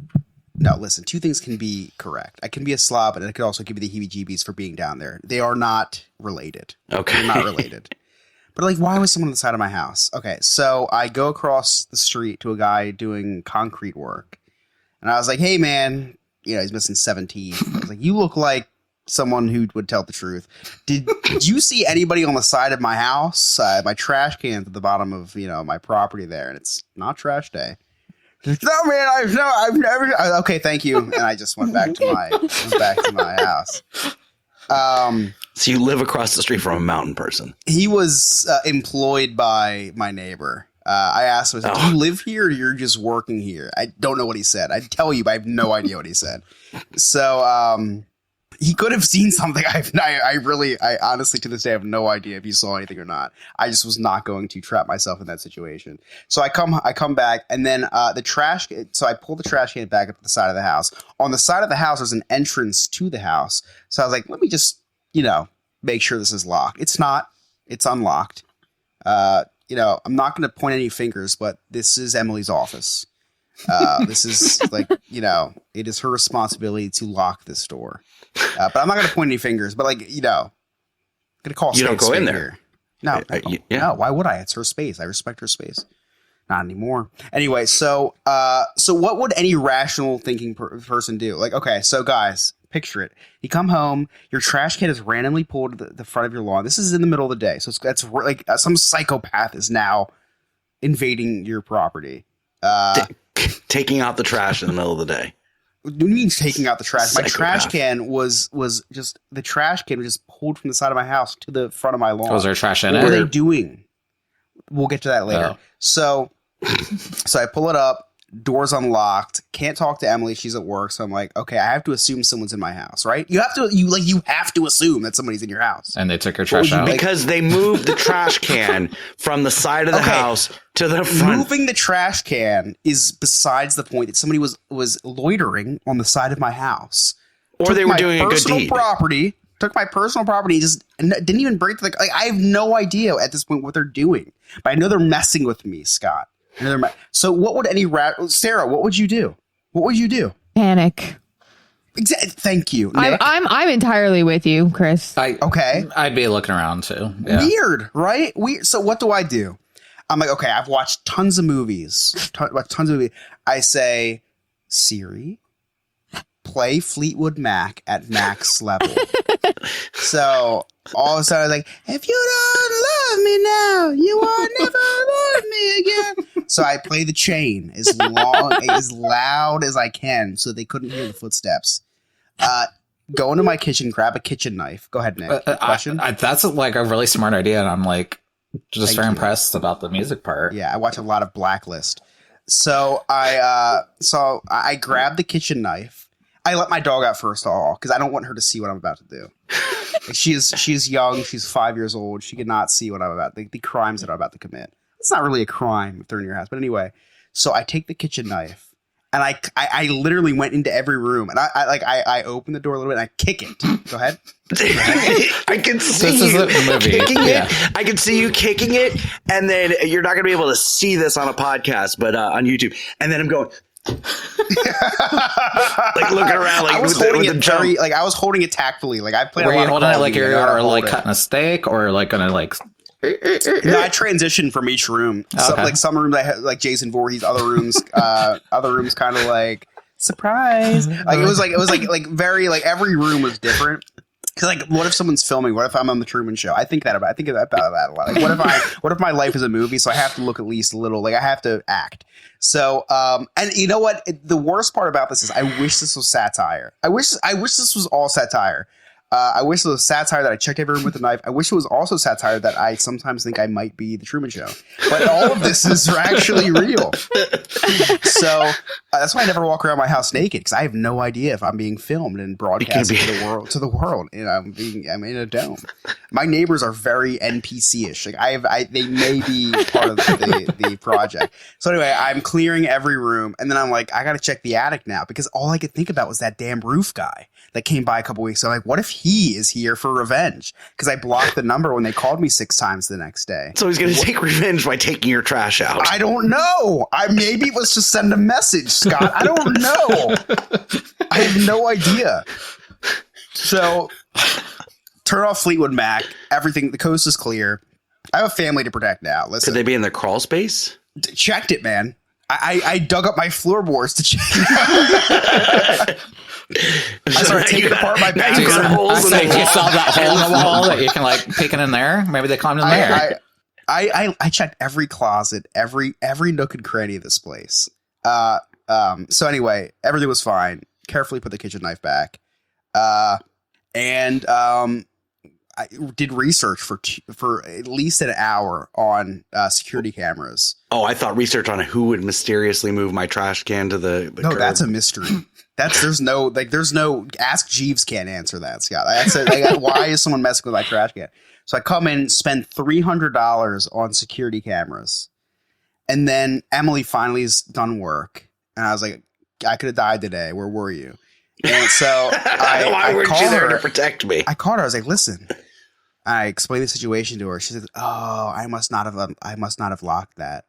No, listen, two things can be correct. I can be a slob, and I could also give you the heebie-jeebies for being down there. They are not related. Okay. They're not related. But, like, why was someone on the side of my house? Okay, so I go across the street to a guy doing concrete work. And I was like, hey, man, you know, he's missing 7 teeth. I was like, you look like someone who would tell the truth. Did you see anybody on the side of my house? My trash can's at the bottom of, you know, my property there, and it's not trash day. No, man, I've never. Okay, thank you. And I just went back to my house. So you live across the street from a mountain person. He was employed by my neighbor. I asked him, do you live here or you're just working here? I don't know what he said. I'd tell you, but I have no idea what he said. So, he could have seen something. I honestly to this day have no idea if he saw anything or not. I just was not going to trap myself in that situation. So I come back, and then the trash. So I pull the trash can back up to the side of the house. On the side of the house, there's an entrance to the house. So I was like, let me just, you know, make sure this is locked. It's not. It's unlocked. You know, I'm not going to point any fingers, but this is Emily's office. This is like, you know, it is her responsibility to lock this door. But I'm not going to point any fingers. But, like, you know, I'm going to call. You don't go in there. Here. No, no. Why would I? It's her space. I respect her space. Not anymore. Anyway, so what would any rational thinking person do? Like, okay, so guys, picture it. You come home, your trash can is randomly pulled to the front of your lawn. This is in the middle of the day. So that's like some psychopath is now invading your property. Taking out the trash in the middle of the day. What do you mean taking out the trash? Psychopath. My trash can was just the trash can was just pulled from the side of my house to the front of my lawn. Was there trash in what it? were they doing? We'll get to that later. Oh. So I pull it up. Door's unlocked. Can't talk to Emily. She's at work. So I'm like, okay, I have to assume someone's in my house, right? You have to assume that somebody's in your house. And they took your trash out? Because they moved the trash can from the side of the house to the front. Moving the trash can is besides the point. That somebody was loitering on the side of my house. Or Took they were my doing a good personal deed. Took my personal property, just didn't even break the. Like, I have no idea at this point what they're doing. But I know they're messing with me, Scott. So what would Sarah, what would you do? What would you do? Panic. Thank you, Nick. I'm entirely with you, Chris. I'd be looking around too. Yeah. Weird, right? Weird. So what do I do? I'm like, okay, I've watched tons of movies. I say, Siri, play Fleetwood Mac at max level. So all of a sudden I was like, if you don't love me now, you will never love me again. So I play The Chain as loud as I can so they couldn't hear the footsteps. Go into my kitchen, grab a kitchen knife. Go ahead, Nick. Question? That's like a really smart idea, and I'm like just very impressed about the music part. Yeah, I watch a lot of Blacklist. So I grabbed the kitchen knife. I let my dog out first of all because I don't want her to see what I'm about to do. She's young. She's 5 years old. She cannot see what I'm about the crimes that I'm about to commit. It's not really a crime if they're in your house, but anyway. So I take the kitchen knife and I literally went into every room and I open the door a little bit and I kick it. Go ahead. I can see you kicking it. I can see you kicking it, and then you're not going to be able to see this on a podcast, but on YouTube. And then I'm going. Like looking around, like I was holding it very, like I was holding it tactfully. Like I played. Were a lot you holding of it like you're like cutting a steak, or like gonna like? No, I transitioned from each room. Okay. Some rooms I had like Jason Voorhees. Other rooms kind of like surprise. Like it was like very like every room was different. Because like, what if someone's filming? What if I'm on the Truman Show? I think about that a lot. Like, what if my life is a movie? So I have to look at least a little. Like I have to act. So, and you know what? The worst part about this is I wish this was satire. I wish this was all satire. I wish it was satire that I checked every room with a knife. I wish it was also satire that I sometimes think I might be the Truman Show. But all of this is actually real. So that's why I never walk around my house naked because I have no idea if I'm being filmed and broadcasted to the world. And I'm in a dome. My neighbors are very NPC-ish. Like they may be part of the project. So anyway, I'm clearing every room, and then I'm like, I got to check the attic now because all I could think about was that damn roof guy that came by a couple weeks ago. I'm like, what if he is here for revenge? Because I blocked the number when they called me 6 times the next day. So he's going to take revenge by taking your trash out. I don't know. Maybe it was to send a message, Scott. I don't know. I have no idea. So turn off Fleetwood Mac. Everything. The coast is clear. I have a family to protect now. Listen. Could they be in their crawl space? Checked it, man. I dug up my floorboards to check. I started taking apart my bathroom. You saw that hole in the wall that you can like peek in there. Maybe they climbed in there. I checked every closet, every nook and cranny of this place. So anyway, everything was fine. Carefully put the kitchen knife back. And I did research for at least an hour on security cameras. Oh, I thought research on who would mysteriously move my trash can to the No, curb. that's a mystery. There's no Ask Jeeves can't answer that, Scott. Why is someone messing with my trash can? So I come in, spend $300 on security cameras, and then Emily finally is done work, and I was like, I could have died today. Where were you? And so why weren't you there to protect me? I called her. I was like, listen. I explained the situation to her. She said, "Oh, I must not have locked that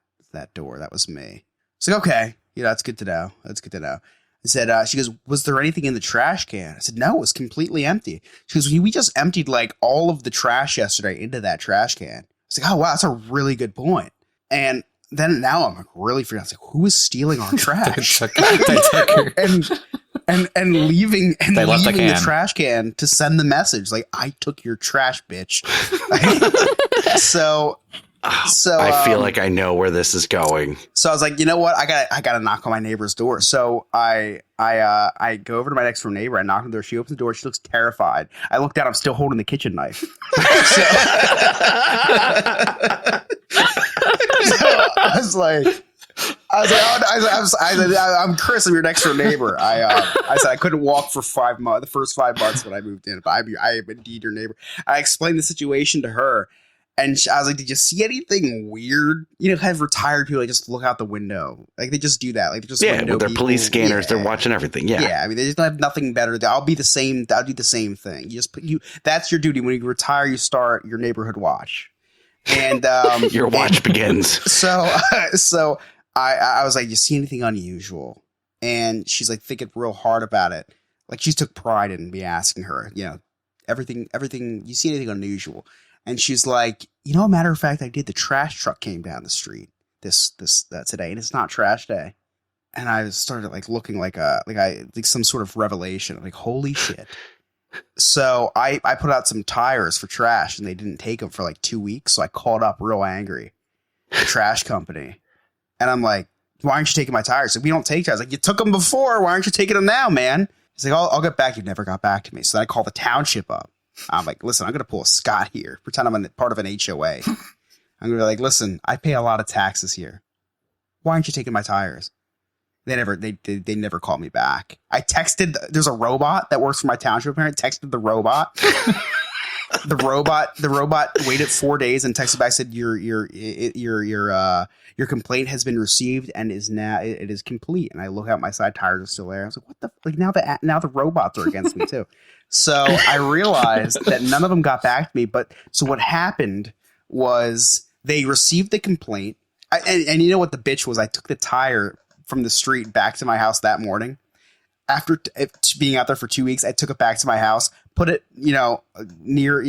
door. That was me." It's like, okay, that's good to know. That's good to know. I said, she goes, was there anything in the trash can? I said, no, it was completely empty. She goes, we just emptied like all of the trash yesterday into that trash can. I was like, oh, wow, that's a really good point. And then now I'm like really freaking out. I was like, who is stealing our trash? and leaving left the trash can to send the message like, I took your trash, bitch. So I feel like I know where this is going. So I was like, you know what? I gotta knock on my neighbor's door. So I go over to my next door neighbor. I knock on the door. She opens the door. She looks terrified. I look down. I'm still holding the kitchen knife. So I was like, I'm Chris. I'm your next door neighbor. I said I couldn't walk for 5 months. The first 5 months when I moved in, but I am indeed your neighbor. I explained the situation to her. And I was like, did you see anything weird? You know, kind of retired people, like, just look out the window. Like, they just do that. Like, they just with their police scanners, they're watching everything. Yeah. I mean, they just have nothing better. I'll do the same thing. That's your duty. When you retire, you start your neighborhood watch. And your watch begins. So I was like, you see anything unusual? And she's like thinking real hard about it. Like, she took pride in me asking her, you know, everything, you see anything unusual? And she's like, you know, a matter of fact, I did. The trash truck came down the street this today, and it's not trash day. And I started like looking like some sort of revelation. Like, holy shit. So I put out some tires for trash, and they didn't take them for like 2 weeks. So I called up real angry, the trash company, and I'm like, why aren't you taking my tires? So we don't take tires. Like, you took them before. Why aren't you taking them now, man? He's like, I'll get back. You never got back to me. So then I called the township up. I'm like, listen, I'm going to pull a Scott here. Pretend I'm part of an HOA. I'm going to be like, listen, I pay a lot of taxes here. Why aren't you taking my tires? They never called me back. I texted, there's a robot that works for my township parent, texted the robot. The robot waited 4 days and texted back, said your complaint has been received and it is complete. And I look out, my side tires are still there. I was like, what the, like, now the robots are against me too. So I realized that none of them got back to me. But so what happened was they received the complaint. And you know what the bitch was? I took the tire from the street back to my house that morning. After being out there for 2 weeks, I took it back to my house, put it, near,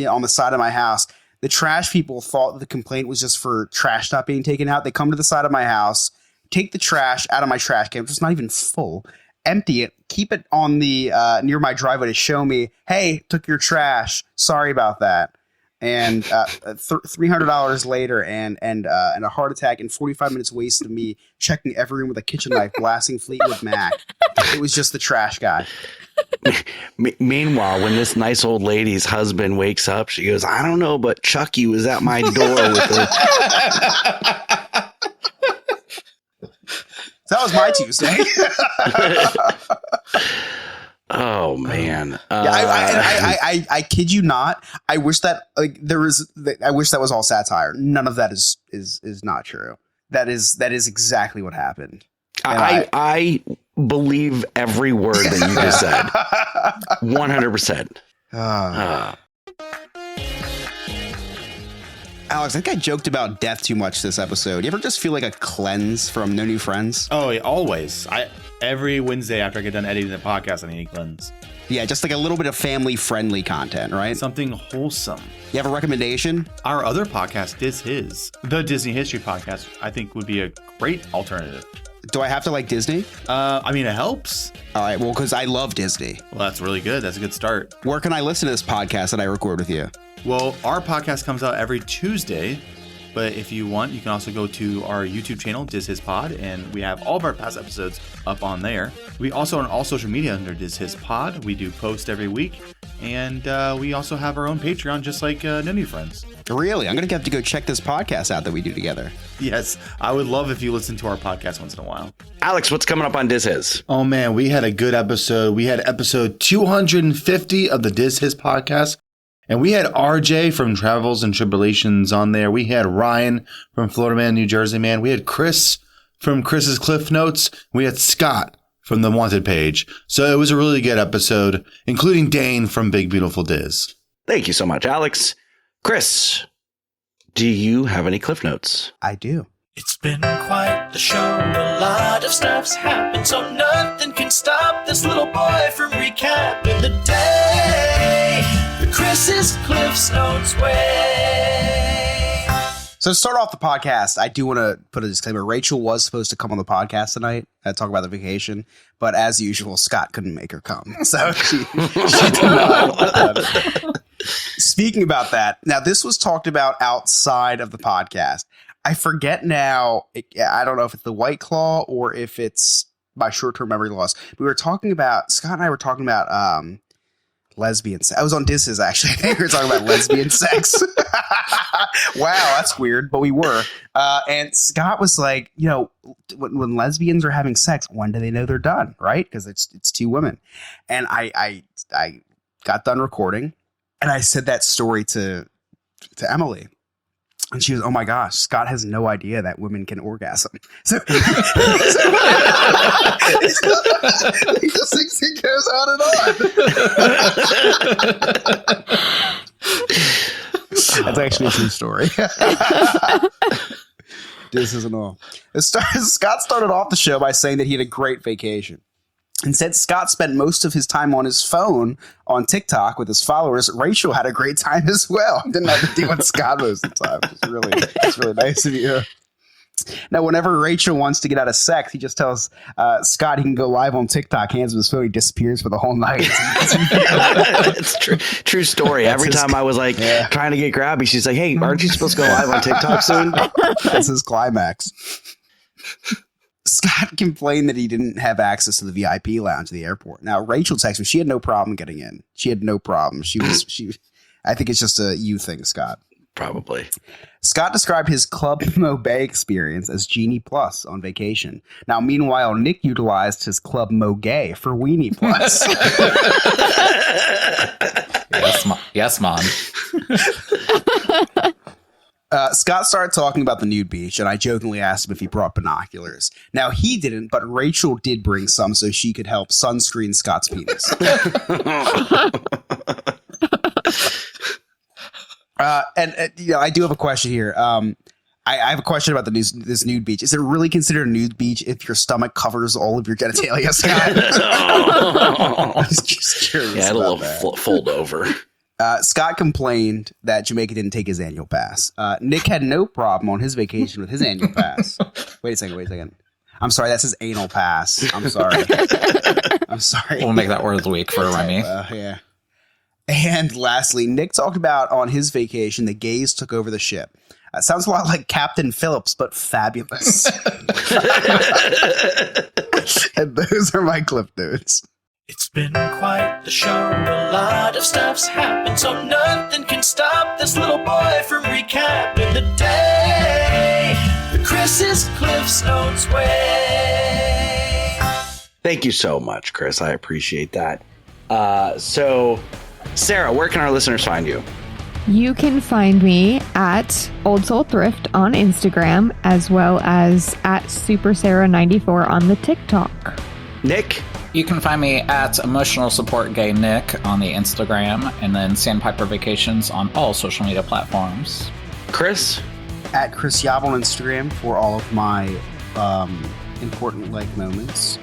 on the side of my house. The trash people thought the complaint was just for trash not being taken out. They come to the side of my house, take the trash out of my trash can, which is not even full, empty it, keep it on the near my driveway to show me, hey, took your trash. Sorry about that. And $300 later, and a heart attack, and 45 minutes wasted of me checking every room with a kitchen knife, blasting Fleetwood Mac. It was just the trash guy. Meanwhile, when this nice old lady's husband wakes up, she goes, I don't know, but Chucky was at my door with That was my Tuesday. Oh man! I kid you not. I wish that I wish that was all satire. None of that is not true. That is exactly what happened. I believe every word that you just said. 100%. Alex, I think I joked about death too much this episode. You ever just feel like a cleanse from No New Friends? Oh, yeah, always. Every Wednesday after I get done editing the podcast, I need a cleanse. Yeah, just like a little bit of family-friendly content, right? Something wholesome. You have a recommendation? Our other podcast, Diz His, the Disney History Podcast, I think would be a great alternative. Do I have to like Disney? I mean, it helps. All right, well, because I love Disney. Well, that's really good. That's a good start. Where can I listen to this podcast that I record with you? Well, our podcast comes out every Tuesday, but if you want, you can also go to our YouTube channel, Diz His Pod, and we have all of our past episodes up on there. We also are on all social media under Diz His Pod. We do post every week, and we also have our own Patreon, just like No New Friends. Really? I'm going to have to go check this podcast out that we do together. Yes, I would love if you listen to our podcast once in a while. Alex, what's coming up on Diz His? Oh man, we had a good episode. We had episode 250 of the Diz His podcast. And we had RJ from Travels and Tribulations on there. We had Ryan from Florida Man, New Jersey Man. We had Chris from Chris's Cliff Notes. We had Scott from The Wanted Page. So it was a really good episode, including Dane from Big Beautiful Diz. Thank you so much, Alex. Chris, do you have any Cliff Notes? I do. It's been quite the show. A lot of stuff's happened, so nothing can stop this little boy from recapping the day. Chris's Cliff's Notes way. So to start off the podcast, I do want to put a disclaimer. Rachel was supposed to come on the podcast tonight and talk about the vacation, but as usual, Scott couldn't make her come. So she did not. Speaking about that, now this was talked about outside of the podcast. I forget now. I don't know if it's the White Claw or if it's my short-term memory loss. Scott and I were talking about lesbian sex. I was on Disses, actually. I think we were talking about lesbian sex. Wow, that's weird, but we were. And Scott was like, when lesbians are having sex, when do they know they're done, right? Because it's two women. And I got done recording, and I said that story to Emily. And she was, oh my gosh, Scott has no idea that women can orgasm. So he just thinks it goes on and on. That's actually a true story. This isn't all. Scott started off the show by saying that he had a great vacation. And said Scott spent most of his time on his phone on TikTok with his followers. Rachel had a great time as well. Didn't have to deal with Scott most of the time. It's really nice of you. Now, whenever Rachel wants to get out of sex, he just tells Scott he can go live on TikTok, hands him his phone, he disappears for the whole night. It's true story. Every time I was like trying to get grabby, she's like, hey, aren't you supposed to go live on TikTok soon? That's his climax. Scott complained that he didn't have access to the VIP lounge at the airport. Now, Rachel texted me. She had no problem getting in. She had no problem. I think it's just a you thing, Scott. Probably. Scott described his Club Mo Bay experience as Genie Plus on vacation. Now, meanwhile, Nick utilized his Club Mo Gay for Weenie Plus. Yes, Mom. Scott started talking about the nude beach, and I jokingly asked him if he brought binoculars. Now, he didn't, but Rachel did bring some so she could help sunscreen Scott's penis. I do have a question here. I have a question about this nude beach. Is it really considered a nude beach if your stomach covers all of your genitalia, Scott? I'm just curious. Yeah, it'll fold over. Scott complained that Jamaica didn't take his annual pass. Nick had no problem on his vacation with his annual pass. Wait a second. I'm sorry, that's his anal pass. I'm sorry. We'll make that word of the week for Remy. Yeah. And lastly, Nick talked about on his vacation, the gays took over the ship. Sounds a lot like Captain Phillips, but fabulous. And those are my clip notes. It's been quite the show. A lot of stuff's happened, so nothing can stop this little boy from recapping the day the Chris's Cliff's Notes way. Thank you so much, Chris. I appreciate that. So, Sarah, where can our listeners find you? You can find me at Old Soul Thrift on Instagram, as well as at Super Sarah 94 on the TikTok. Nick? You can find me at Emotional Support Gay Nick on the Instagram, and then Sandpiper Vacations on all social media platforms. Chris? At Chris Yob on Instagram for all of my important like moments.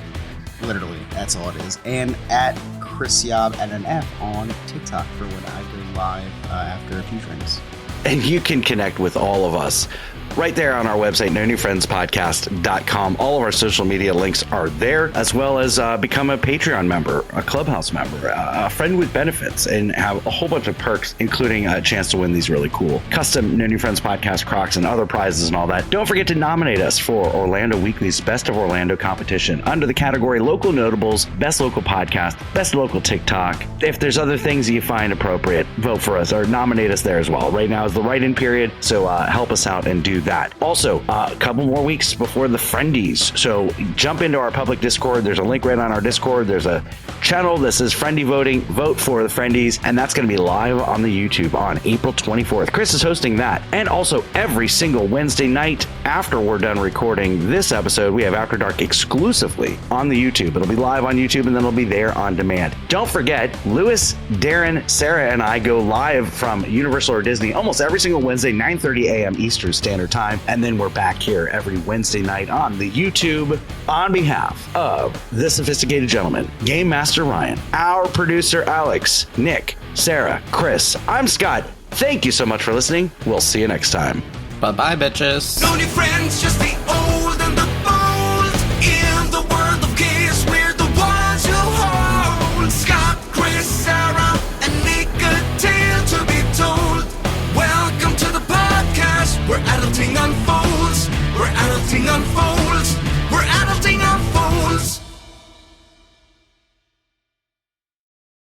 Literally, that's all it is. And at Chris Yob at an F on TikTok for when I go live after a few drinks. And you can connect with all of us right there on our website, nonewfriendspodcast.com. All of our social media links are there, as well as become a Patreon member, a Clubhouse member, a friend with benefits, and have a whole bunch of perks, including a chance to win these really cool custom No New Friends podcast Crocs and other prizes and all that. Don't forget to nominate us for Orlando Weekly's Best of Orlando competition under the category Local Notables, Best Local Podcast, Best Local TikTok. If there's other things you find appropriate, vote for us or nominate us there as well. Right now is the write-in period, so help us out and do that. Also, a couple more weeks before the Friendies, so jump into our public Discord. There's a link right on our Discord. There's a channel that says Friendie Voting. Vote for the Friendies, and that's going to be live on the YouTube on April 24th. Chris is hosting that, and also every single Wednesday night after we're done recording this episode, we have After Dark exclusively on the YouTube. It'll be live on YouTube, and then it'll be there on demand. Don't forget, Lewis, Darren, Sarah, and I go live from Universal or Disney almost every single Wednesday, 9:30 a.m. Eastern Standard Time. And then we're back here every Wednesday night on the YouTube on behalf of the Sophisticated Gentleman, Game Master Ryan, our producer Alex, Nick, Sarah, Chris. I'm Scott. Thank you so much for listening. We'll see you next time. Bye-bye, bitches. No new friends, just the old and the bold. In the world of chaos, we're the ones who hold. Scott, Chris, Sarah, and Nick, a tale to be told. Welcome to the podcast where adulting unfolds. Where adulting unfolds.